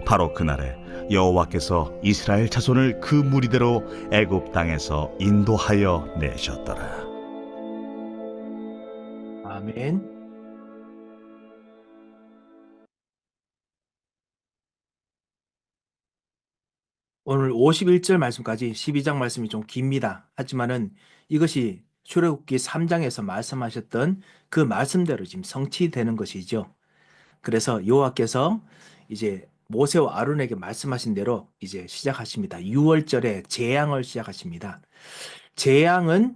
바로 그날에 여호와께서 이스라엘 자손을 그 무리대로 애굽 땅에서 인도하여 내셨더라. 아멘. 오늘 51절 말씀까지 12장 말씀이 좀 깁니다. 하지만은 이것이 출애굽기 3장에서 말씀하셨던 그 말씀대로 지금 성취되는 것이죠. 그래서 여호와께서 이제 모세와 아론에게 말씀하신 대로 이제 시작하십니다. 6월절에 재앙을 시작하십니다. 재앙은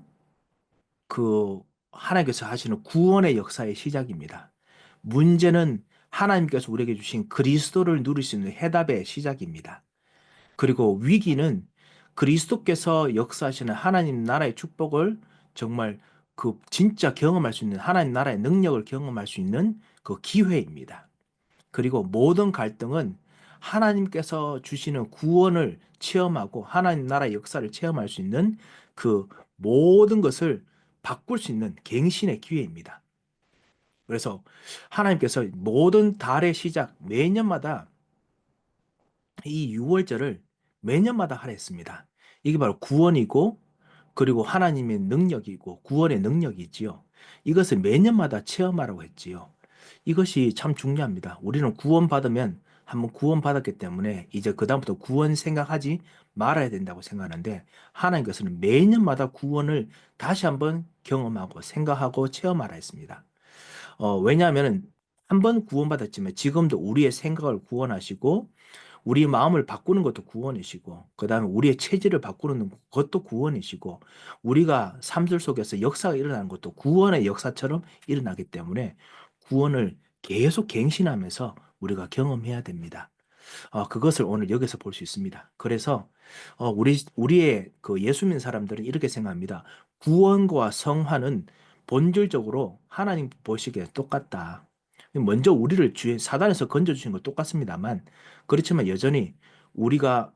그 하나님께서 하시는 구원의 역사의 시작입니다. 문제는 하나님께서 우리에게 주신 그리스도를 누릴 수 있는 해답의 시작입니다. 그리고 위기는 그리스도께서 역사하시는 하나님 나라의 축복을 정말 그 진짜 경험할 수 있는 하나님 나라의 능력을 경험할 수 있는 그 기회입니다. 그리고 모든 갈등은 하나님께서 주시는 구원을 체험하고 하나님 나라의 역사를 체험할 수 있는 그 모든 것을 바꿀 수 있는 갱신의 기회입니다. 그래서 하나님께서 모든 달의 시작 매년마다 이 6월절을 매년마다 하라 했습니다. 이게 바로 구원이고 그리고 하나님의 능력이고 구원의 능력이지요. 이것을 매년마다 체험하라고 했지요. 이것이 참 중요합니다. 우리는 구원받으면 한번 구원받았기 때문에 이제 그다음부터 구원 생각하지 말아야 된다고 생각하는데, 하나님께서는 매년마다 구원을 다시 한번 경험하고 생각하고 체험하라 했습니다. 왜냐하면 한 번 구원받았지만 지금도 우리의 생각을 구원하시고 우리 마음을 바꾸는 것도 구원이시고, 그 다음에 우리의 체질을 바꾸는 것도 구원이시고, 우리가 삶들 속에서 역사가 일어나는 것도 구원의 역사처럼 일어나기 때문에 구원을 계속 갱신하면서 우리가 경험해야 됩니다. 그것을 오늘 여기서 볼 수 있습니다. 그래서 우리의 그 예수 믿는 사람들은 이렇게 생각합니다. 구원과 성화는 본질적으로 하나님 보시기에 똑같다. 먼저 우리를 사단에서 건져주신 건 똑같습니다만, 그렇지만 여전히 우리가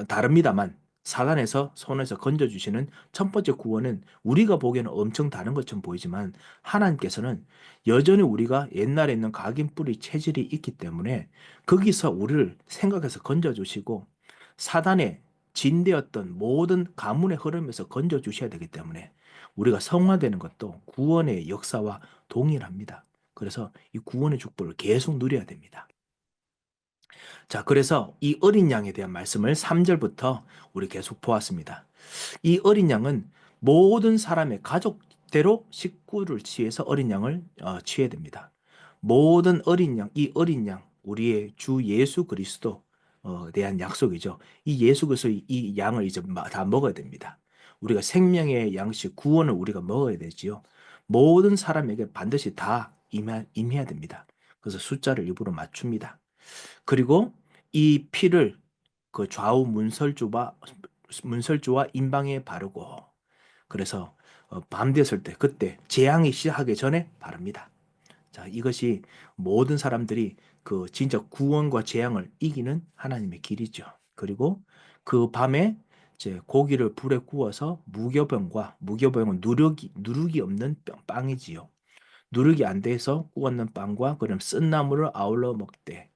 다릅니다만, 사단에서 손에서 건져주시는 첫 번째 구원은 우리가 보기에는 엄청 다른 것처럼 보이지만, 하나님께서는 여전히 우리가 옛날에 있는 각인 뿌리 체질이 있기 때문에 거기서 우리를 생각해서 건져주시고, 사단의 진되었던 모든 가문의 흐름에서 건져주셔야 되기 때문에 우리가 성화되는 것도 구원의 역사와 동일합니다. 그래서 이 구원의 축복을 계속 누려야 됩니다. 자, 그래서 이 어린 양에 대한 말씀을 3절부터 우리 계속 보았습니다. 이 어린 양은 모든 사람의 가족대로 식구를 취해서 어린 양을 취해야 됩니다. 모든 어린 양, 이 어린 양, 우리의 주 예수 그리스도 대한 약속이죠. 이 예수 그리스도 이 양을 이제 다 먹어야 됩니다. 우리가 생명의 양식 구원을 우리가 먹어야 되지요. 모든 사람에게 반드시 다 임해야 됩니다. 그래서 숫자를 일부러 맞춥니다. 그리고 이 피를 그 좌우 문설주와 임방에 바르고, 그래서 밤 됐을 때 그때 재앙이 시작하기 전에 바릅니다. 자, 이것이 모든 사람들이 그 진짜 구원과 재앙을 이기는 하나님의 길이죠. 그리고 그 밤에 이제 고기를 불에 구워서 무교병은 누룩이 없는 빵이지요. 누룩이 안 돼서 구웠는 빵과 그럼 쓴 나물을 아울러 먹되,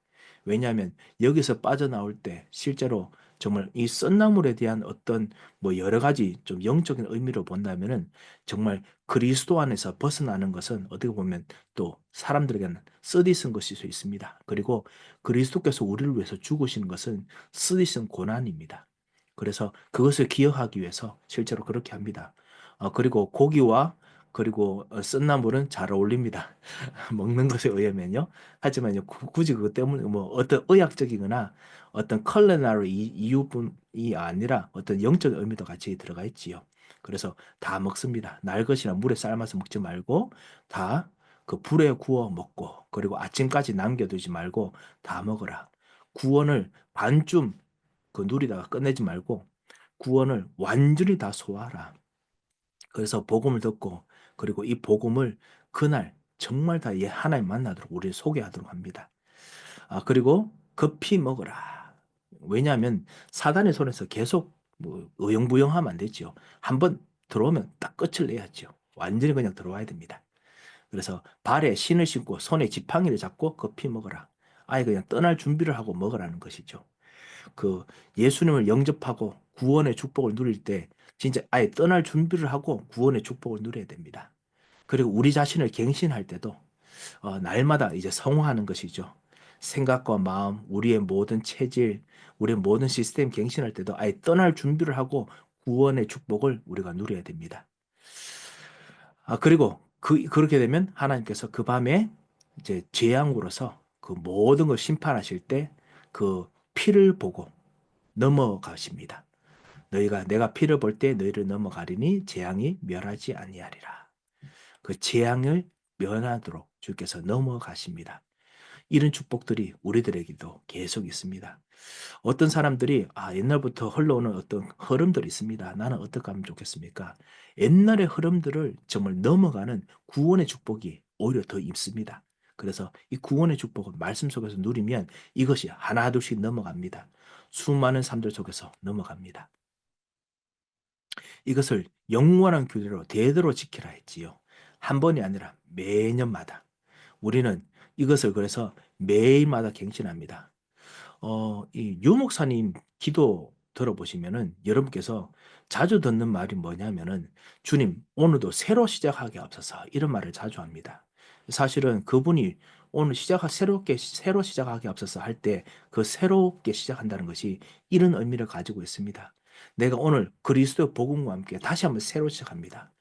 왜냐하면 여기서 빠져나올 때 실제로 정말 이 썬나물에 대한 어떤 뭐 여러 가지 좀 영적인 의미로 본다면은 정말 그리스도 안에서 벗어나는 것은 어떻게 보면 또 사람들에게는 쓰디쓴 것일 수 있습니다. 그리고 그리스도께서 우리를 위해서 죽으신 것은 쓰디쓴 고난입니다. 그래서 그것을 기억하기 위해서 실제로 그렇게 합니다. 그리고 고기와 그리고 썬나물은 잘 어울립니다. 먹는 것에 의하면요. 하지만 굳이 그것 때문에 뭐 어떤 의학적이거나 어떤 컬러나리 이유뿐이 아니라 어떤 영적 의미도 같이 들어가 있지요. 그래서 다 먹습니다. 날 것이나 물에 삶아서 먹지 말고 다 그 불에 구워 먹고, 그리고 아침까지 남겨두지 말고 다 먹어라. 구원을 반쯤 그 누리다가 끝내지 말고 구원을 완전히 다 소화하라. 그래서 복음을 듣고, 그리고 이 복음을 그날 정말 다 하나님 만나도록 우리를 소개하도록 합니다. 그리고 급히 먹어라. 왜냐하면 사단의 손에서 계속 뭐 의용부용하면 안 되죠. 한번 들어오면 딱 끝을 내야죠. 완전히 그냥 들어와야 됩니다. 그래서 발에 신을 신고 손에 지팡이를 잡고 급히 먹어라. 아예 그냥 떠날 준비를 하고 먹으라는 것이죠. 그 예수님을 영접하고 구원의 축복을 누릴 때 진짜 아예 떠날 준비를 하고 구원의 축복을 누려야 됩니다. 그리고 우리 자신을 갱신할 때도 날마다 이제 성화하는 것이죠. 생각과 마음, 우리의 모든 체질, 우리의 모든 시스템 갱신할 때도 아예 떠날 준비를 하고 구원의 축복을 우리가 누려야 됩니다. 그리고 그렇게 되면 하나님께서 그 밤에 이제 재앙으로서 그 모든 걸 심판하실 때 그 피를 보고 넘어가십니다. 내가 피를 볼 때 너희를 넘어가리니 재앙이 멸하지 아니하리라. 그 재앙을 면하도록 주께서 넘어가십니다. 이런 축복들이 우리들에게도 계속 있습니다. 어떤 사람들이 옛날부터 흘러오는 어떤 흐름들이 있습니다. 나는 어떻게 하면 좋겠습니까? 옛날의 흐름들을 정말 넘어가는 구원의 축복이 오히려 더 있습니다. 그래서 이 구원의 축복을 말씀 속에서 누리면 이것이 하나둘씩 넘어갑니다. 수많은 삶들 속에서 넘어갑니다. 이것을 영원한 규례로 대대로 지키라 했지요. 한 번이 아니라 매년마다. 우리는 이것을 그래서 매일마다 갱신합니다. 이 유목사님 기도 들어보시면은 여러분께서 자주 듣는 말이 뭐냐면은 주님 오늘도 새로 시작하게 하옵소서 이런 말을 자주 합니다. 사실은 그분이 오늘 새로 시작하기 앞서서 할 때 그 새롭게 시작한다는 것이 이런 의미를 가지고 있습니다. 내가 오늘 그리스도의 복음과 함께 다시 한번 새로 시작합니다.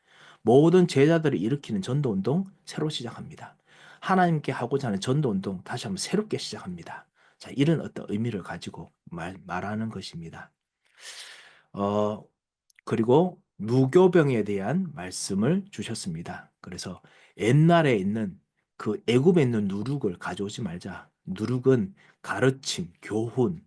모든 제자들이 일으키는 전도 운동 새로 시작합니다. 하나님께 하고자 하는 전도 운동 다시 한번 새롭게 시작합니다. 자, 이런 어떤 의미를 가지고 말하는 것입니다. 어, 그리고 무교병에 대한 말씀을 주셨습니다. 그래서 옛날에 있는 그 애굽에 있는 누룩을 가져오지 말자. 누룩은 가르침, 교훈,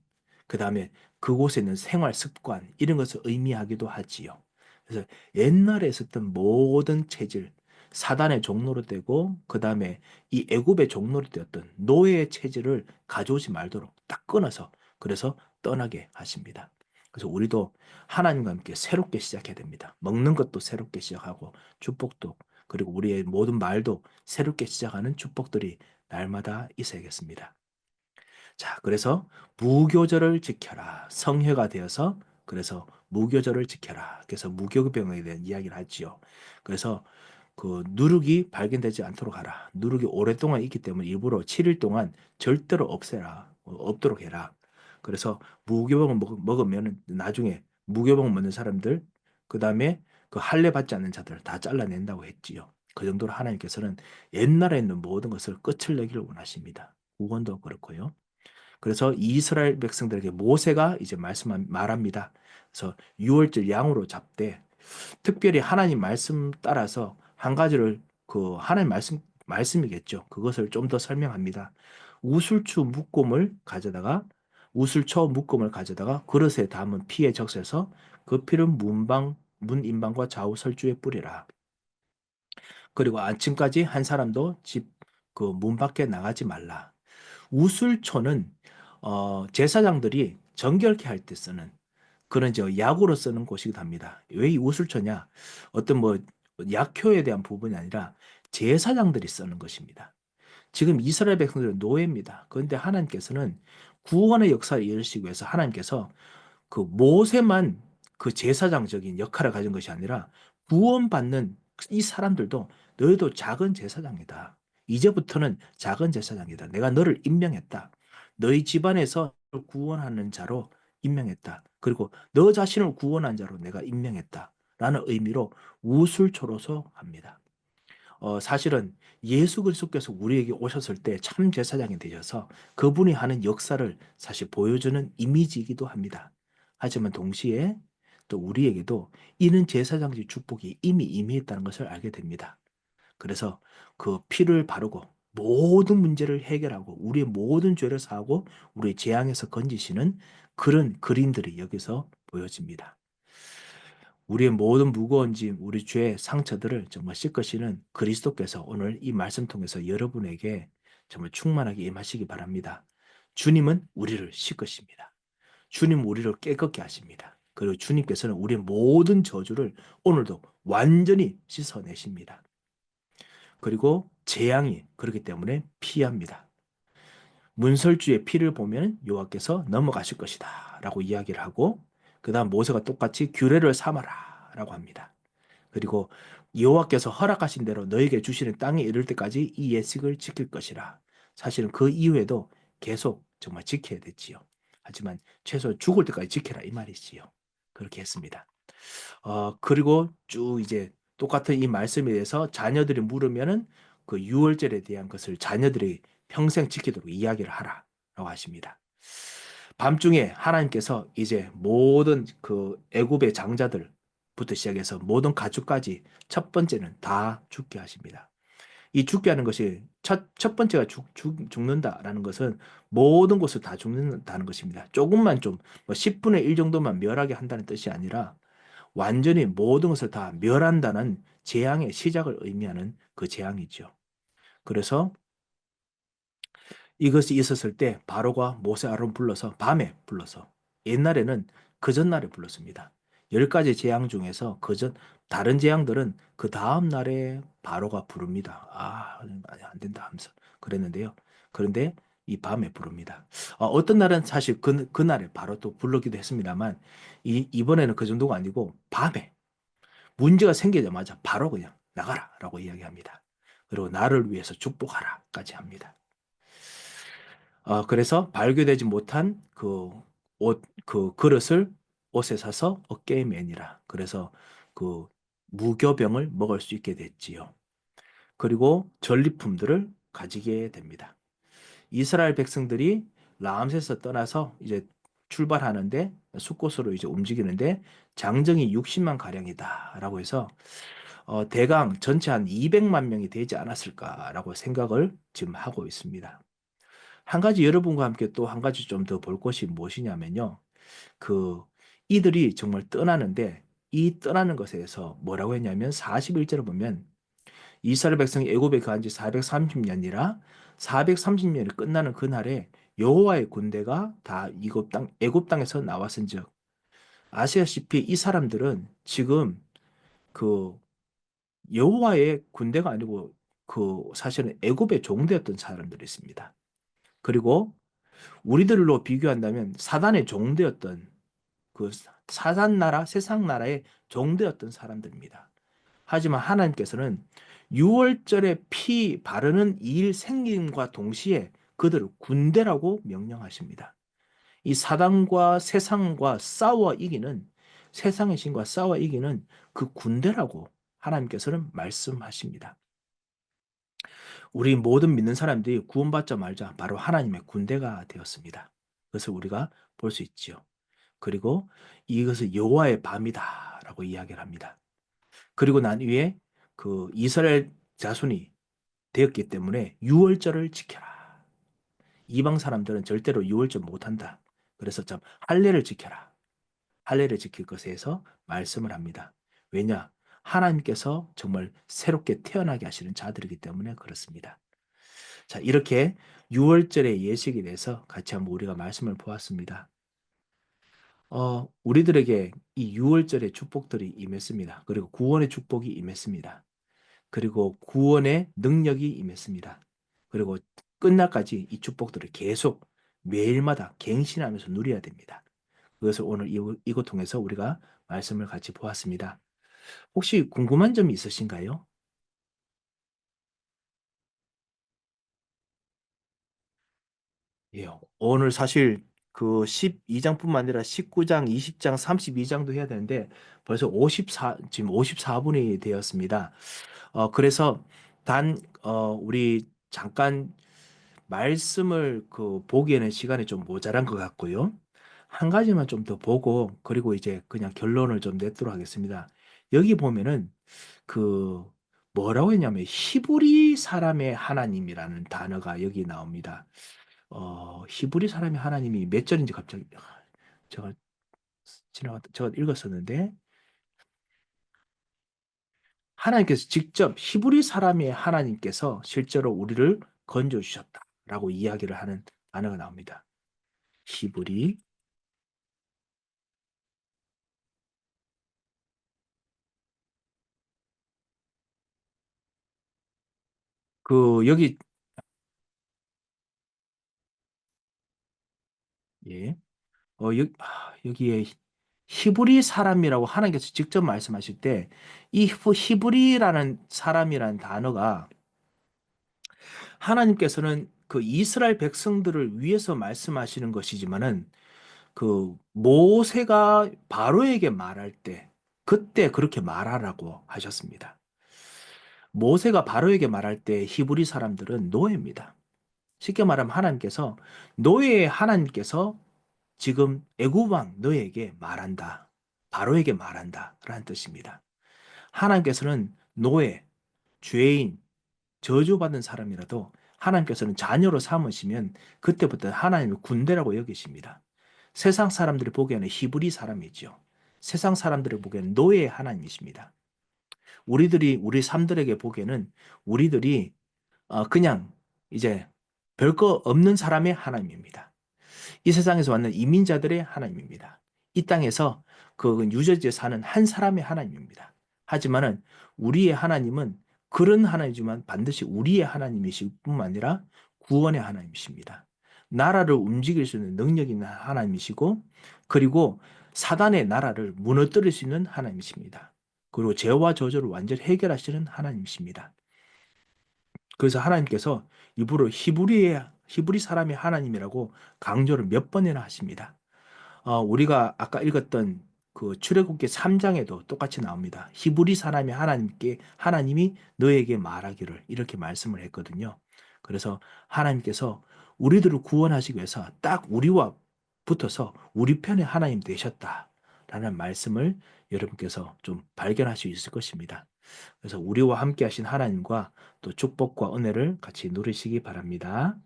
그 다음에 그곳에 있는 생활 습관 이런 것을 의미하기도 하지요. 그래서 옛날에 있었던 모든 체질, 사단의 종로로 되고 그 다음에 이 애굽의 종로로 되었던 노예의 체질을 가져오지 말도록 딱 끊어서 그래서 떠나게 하십니다. 그래서 우리도 하나님과 함께 새롭게 시작해야 됩니다. 먹는 것도 새롭게 시작하고 축복도 그리고 우리의 모든 말도 새롭게 시작하는 축복들이 날마다 있어야겠습니다. 자, 그래서 무교절을 지켜라. 성회가 되어서 그래서 무교절을 지켜라. 그래서 무교병에 대한 이야기를 하지요. 그래서 그 누룩이 발견되지 않도록 하라. 누룩이 오랫동안 있기 때문에 일부러 7일 동안 절대로 없애라. 없도록 해라. 그래서 무교병을 먹으면 나중에 무교병 먹는 사람들, 그 다음에 그 할례 받지 않는 자들 다 잘라낸다고 했지요. 그 정도로 하나님께서는 옛날에 있는 모든 것을 끝을 내기를 원하십니다. 구원도 그렇고요. 그래서 이스라엘 백성들에게 모세가 이제 말합니다. 그래서 유월절 양으로 잡되 특별히 하나님 말씀 따라서 한 가지를 그 하나님 말씀이겠죠. 그것을 좀 더 설명합니다. 우슬초 묶음을 가져다가 그릇에 담은 피에 적셔서 그 피를 문 인방과 좌우 설주에 뿌리라. 그리고 아침까지 한 사람도 집 그 문 밖에 나가지 말라. 우슬초는 제사장들이 정결케 할 때 쓰는 그런 약으로 쓰는 곳이기도 합니다. 왜 이 우슬초냐? 어떤 뭐 약효에 대한 부분이 아니라 제사장들이 쓰는 것입니다. 지금 이스라엘 백성들은 노예입니다. 그런데 하나님께서는 구원의 역사를 이루시기 위해서 하나님께서 그 모세만 그 제사장적인 역할을 가진 것이 아니라 구원받는 이 사람들도 너희도 작은 제사장이다. 이제부터는 작은 제사장이다. 내가 너를 임명했다. 너희 집안에서 구원하는 자로 임명했다. 그리고 너 자신을 구원한 자로 내가 임명했다. 라는 의미로 우술초로서 합니다. 사실은 예수 그리스도께서 우리에게 오셨을 때 참 제사장이 되셔서 그분이 하는 역사를 사실 보여주는 이미지이기도 합니다. 하지만 동시에 또 우리에게도 이는 제사장직 축복이 이미 임했다는 것을 알게 됩니다. 그래서 그 피를 바르고 모든 문제를 해결하고 우리의 모든 죄를 사하고 우리의 재앙에서 건지시는 그런 그림들이 여기서 보여집니다. 우리의 모든 무거운 짐, 우리 죄의 상처들을 정말 씻으시는 그리스도께서 오늘 이 말씀 통해서 여러분에게 정말 충만하게 임하시기 바랍니다. 주님은 우리를 씻으십니다. 주님은 우리를 깨끗게 하십니다. 그리고 주님께서는 우리의 모든 저주를 오늘도 완전히 씻어내십니다. 그리고 재앙이 그렇기 때문에 피합니다. 문설주의 피를 보면 여호와께서 넘어가실 것이다 라고 이야기를 하고 그 다음 모세가 똑같이 규례를 삼아라 라고 합니다. 그리고 여호와께서 허락하신 대로 너에게 주시는 땅에 이를 때까지 이 예식을 지킬 것이라. 사실은 그 이후에도 계속 정말 지켜야 됐지요. 하지만 최소 죽을 때까지 지켜라 이 말이지요. 그렇게 했습니다. 그리고 쭉 이제 똑같은 이 말씀에 대해서 자녀들이 물으면은 그 유월절에 대한 것을 자녀들이 평생 지키도록 이야기를 하라라고 하십니다. 밤중에 하나님께서 이제 모든 그 애굽의 장자들부터 시작해서 모든 가축까지 첫 번째는 다 죽게 하십니다. 이 죽게 하는 것이 첫 번째가 죽는다라는 것은 모든 것을 다 죽는다는 것입니다. 조금만 좀 10분의 1 정도만 멸하게 한다는 뜻이 아니라 완전히 모든 것을 다 멸한다는 재앙의 시작을 의미하는 그 재앙이죠. 그래서 이것이 있었을 때 바로가 모세 아론 불러서 밤에 불러서 옛날에는 그 전날에 불렀습니다. 10가지 재앙 중에서 다른 재앙들은 그 다음 날에 바로가 부릅니다. 안 된다 하면서 그랬는데요. 그런데 이 밤에 부릅니다. 어떤 날은 사실 그날에 바로 또 부르기도 했습니다만 이번에는 그 정도가 아니고 밤에 문제가 생기자마자 바로 그냥 나가라 라고 이야기합니다. 그리고 나를 위해서 축복하라까지 합니다. 그래서 발교되지 못한 그 그릇을 옷에 사서 어깨에 매니라. 그래서 그 무교병을 먹을 수 있게 됐지요. 그리고 전리품들을 가지게 됩니다. 이스라엘 백성들이 라암세서 떠나서 이제 출발하는데 숫곳으로 이제 움직이는데 장정이 60만 가량이다라고 해서 대강 전체 한 200만 명이 되지 않았을까라고 생각을 지금 하고 있습니다. 한 가지 여러분과 함께 또 한 가지 좀 더 볼 것이 무엇이냐면요. 그 이들이 정말 떠나는데 이 떠나는 것에 대해서 뭐라고 했냐면 41절을 보면 이스라엘 백성이 애굽에 거한 지 430년이라 430년이 끝나는 그날에 여호와의 군대가 다 애굽 땅에서 나왔은즉 아시다시피 이 사람들은 지금 그 여호와의 군대가 아니고 그 사실은 애굽의 종되었던 사람들이 있습니다. 그리고 우리들로 비교한다면 사단의 종되었던 그 사단 나라, 세상 나라의 종되었던 사람들입니다. 하지만 하나님께서는 6월절에 피 바르는 이 일 생김과 동시에 그들을 군대라고 명령하십니다. 이 사단과 세상과 싸워 이기는 세상의 신과 싸워 이기는 그 군대라고 하나님께서는 말씀하십니다. 우리 모든 믿는 사람들이 구원받자마자 바로 하나님의 군대가 되었습니다. 그것을 우리가 볼 수 있지요. 그리고 이것을 여호와의 밤이다라고 이야기를 합니다. 그리고 난 후에 그 이스라엘 자손이 되었기 때문에 유월절을 지켜라. 이방 사람들은 절대로 유월절 못한다. 그래서 참 할례를 지켜라. 할례를 지킬 것에 대해서 말씀을 합니다. 왜냐? 하나님께서 정말 새롭게 태어나게 하시는 자들이기 때문에 그렇습니다. 자, 이렇게 유월절의 예식에 대해서 같이 한번 우리가 말씀을 보았습니다. 우리들에게 이 유월절의 축복들이 임했습니다. 그리고 구원의 축복이 임했습니다. 그리고 구원의 능력이 임했습니다. 그리고 끝날까지 이 축복들을 계속 매일마다 갱신하면서 누려야 됩니다. 그것을 오늘 이거 통해서 우리가 말씀을 같이 보았습니다. 혹시 궁금한 점이 있으신가요? 예, 오늘 사실 그 12장뿐만 아니라 19장, 20장, 32장도 해야 되는데 벌써 지금 54분이 되었습니다. 그래서 우리 잠깐 말씀을 보기에는 시간이 좀 모자란 것 같고요. 한 가지만 좀 더 보고 그리고 이제 그냥 결론을 좀 냈도록 하겠습니다. 여기 보면은 그 뭐라고 했냐면 히브리 사람의 하나님이라는 단어가 여기 나옵니다. 히브리 사람의 하나님이 몇 절인지 갑자기 제가 제가 읽었었는데 하나님께서 직접 히브리 사람의 하나님께서 실제로 우리를 건져 주셨다라고 이야기를 하는 단어가 나옵니다. 히브리 여기 예. 여기에 히브리 사람이라고 하나님께서 직접 말씀하실 때 이 히브리라는 사람이라는 단어가 하나님께서는 그 이스라엘 백성들을 위해서 말씀하시는 것이지만은 그 모세가 바로에게 말할 때 그때 그렇게 말하라고 하셨습니다. 모세가 바로에게 말할 때 히브리 사람들은 노예입니다. 쉽게 말하면 하나님께서 지금 애굽 왕 너에게 말한다. 바로에게 말한다라는 뜻입니다. 하나님께서는 노예, 죄인, 저주받은 사람이라도 하나님께서는 자녀로 삼으시면 그때부터 하나님의 군대라고 여기십니다. 세상 사람들이 보기에는 히브리 사람이죠. 세상 사람들이 보기에는 노예의 하나님이십니다. 우리 삶들에게 보기에는 우리들이 그냥 이제 별거 없는 사람의 하나님입니다. 이 세상에서 왔는 이민자들의 하나님입니다. 이 땅에서 그 뉴저지에 사는 한 사람의 하나님입니다. 하지만은 우리의 하나님은 그런 하나님이지만 반드시 우리의 하나님이실 뿐만 아니라 구원의 하나님이십니다. 나라를 움직일 수 있는 능력 있는 하나님이시고 그리고 사단의 나라를 무너뜨릴 수 있는 하나님이십니다. 그리고 죄와 저주를 완전히 해결하시는 하나님이십니다. 그래서 하나님께서 일부러 히브리의 히브리 사람이 하나님이라고 강조를 몇 번이나 하십니다. 우리가 아까 읽었던 그 출애굽기 3장에도 똑같이 나옵니다. 히브리 사람이 하나님이 너에게 말하기를 이렇게 말씀을 했거든요. 그래서 하나님께서 우리들을 구원하시기 위해서 딱 우리와 붙어서 우리 편에 하나님 되셨다라는 말씀을 여러분께서 좀 발견할 수 있을 것입니다. 그래서 우리와 함께 하신 하나님과 또 축복과 은혜를 같이 누리시기 바랍니다.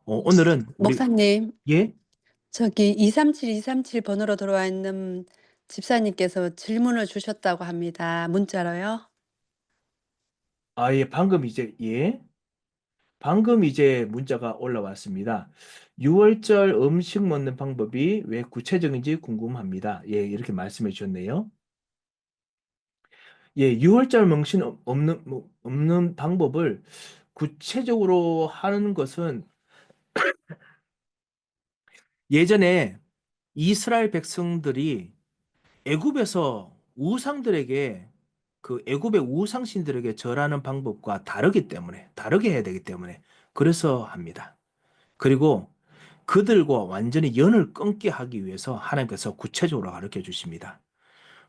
오늘은 우리 목사님, 예? 저기 237 번호로 들어와 있는 집사님께서 질문을 주셨다고 합니다. 문자로요. 예, 방금 이제 문자가 올라왔습니다. 6월절 음식 먹는 방법이 왜 구체적인지 궁금합니다. 예, 이렇게 말씀해 주셨네요. 예, 6월절 명신 없는 방법을 구체적으로 하는 것은 예전에 이스라엘 백성들이 애굽에서 우상들에게 그 애굽의 우상신들에게 절하는 방법과 다르게 해야 되기 때문에 그래서 합니다. 그리고 그들과 완전히 연을 끊게 하기 위해서 하나님께서 구체적으로 가르쳐 주십니다.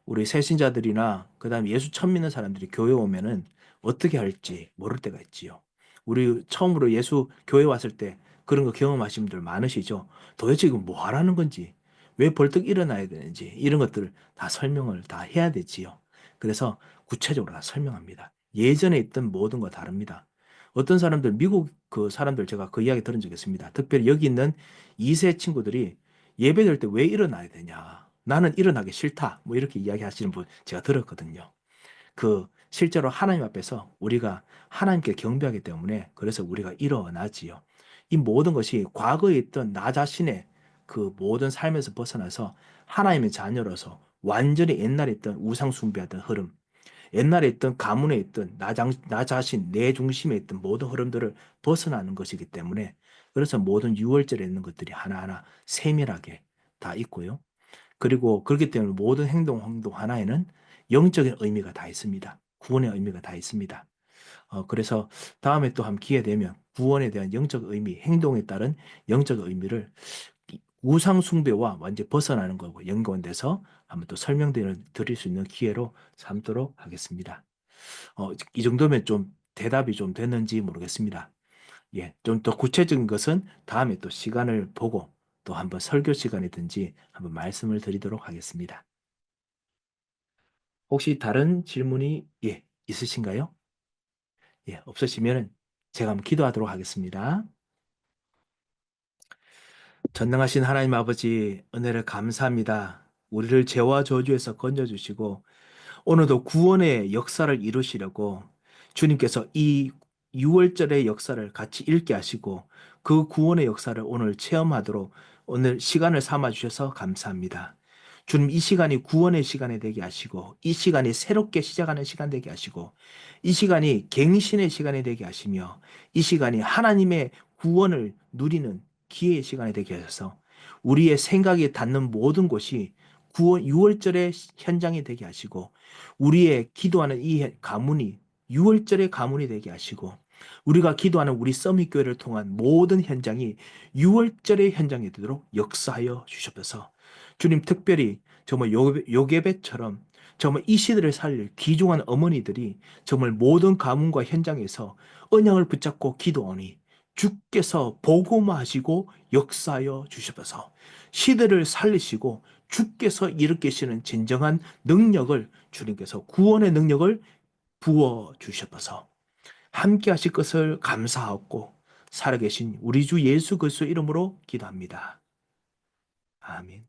우리 새신자들이나 그다음에 예수 처음 믿는 사람들이 교회 오면은 어떻게 할지 모를 때가 있지요. 우리 처음으로 예수 교회 왔을 때 그런 거 경험하신 분들 많으시죠? 도대체 이거 뭐 하라는 건지, 왜 벌떡 일어나야 되는지 이런 것들을 다 설명을 다 해야 되지요. 그래서 구체적으로 다 설명합니다. 예전에 있던 모든 거 다릅니다. 어떤 사람들, 미국 그 사람들 제가 그 이야기 들은 적이 있습니다. 특별히 여기 있는 2세 친구들이 예배될 때 왜 일어나야 되냐. 나는 일어나기 싫다. 뭐 이렇게 이야기하시는 분 제가 들었거든요. 실제로 하나님 앞에서 우리가 하나님께 경배하기 때문에 그래서 우리가 일어나지요. 이 모든 것이 과거에 있던 나 자신의 그 모든 삶에서 벗어나서 하나님의 자녀로서 완전히 옛날에 있던 우상 숭배하던 흐름, 옛날에 있던 가문에 있던 나 자신, 내 중심에 있던 모든 흐름들을 벗어나는 것이기 때문에 그래서 모든 유월절에 있는 것들이 하나하나 세밀하게 다 있고요. 그리고 그렇기 때문에 모든 행동 하나에는 영적인 의미가 다 있습니다. 구원의 의미가 다 있습니다. 그래서 다음에 또 한 기회 되면 구원에 대한 영적 의미, 행동에 따른 영적 의미를 우상 숭배와 완전히 벗어나는 거고 연관돼서 한번 또 드릴 수 있는 기회로 삼도록 하겠습니다. 이 정도면 좀 대답이 좀 됐는지 모르겠습니다. 예, 좀 더 구체적인 것은 다음에 또 시간을 보고 또 한번 설교 시간이든지 한번 말씀을 드리도록 하겠습니다. 혹시 다른 질문이 있으신가요? 예, 없으시면 제가 한번 기도하도록 하겠습니다. 전능하신 하나님 아버지 은혜를 감사합니다. 우리를 죄와 저주에서 건져주시고 오늘도 구원의 역사를 이루시려고 주님께서 이 6월절의 역사를 같이 읽게 하시고 그 구원의 역사를 오늘 체험하도록 오늘 시간을 삼아 주셔서 감사합니다. 주님 이 시간이 구원의 시간이 되게 하시고 이 시간이 새롭게 시작하는 시간 되게 하시고 이 시간이 갱신의 시간이 되게 하시며 이 시간이 하나님의 구원을 누리는 기회의 시간이 되게 하셔서 우리의 생각이 닿는 모든 곳이 구원 6월절의 현장이 되게 하시고 우리의 기도하는 이 가문이 6월절의 가문이 되게 하시고 우리가 기도하는 우리 서밋교회를 통한 모든 현장이 6월절의 현장이 되도록 역사하여 주시옵소서. 주님 특별히 정말 요게벳처럼 정말 이 시대를 살릴 귀중한 어머니들이 정말 모든 가문과 현장에서 언약을 붙잡고 기도하니 주께서 보고마하시고 역사하여 주시옵소서. 시대를 살리시고 주께서 일으키시는 진정한 능력을 주님께서 구원의 능력을 부어 주시옵소서. 함께 하실 것을 감사하고 살아계신 우리 주 예수 그리스도 이름으로 기도합니다. 아멘.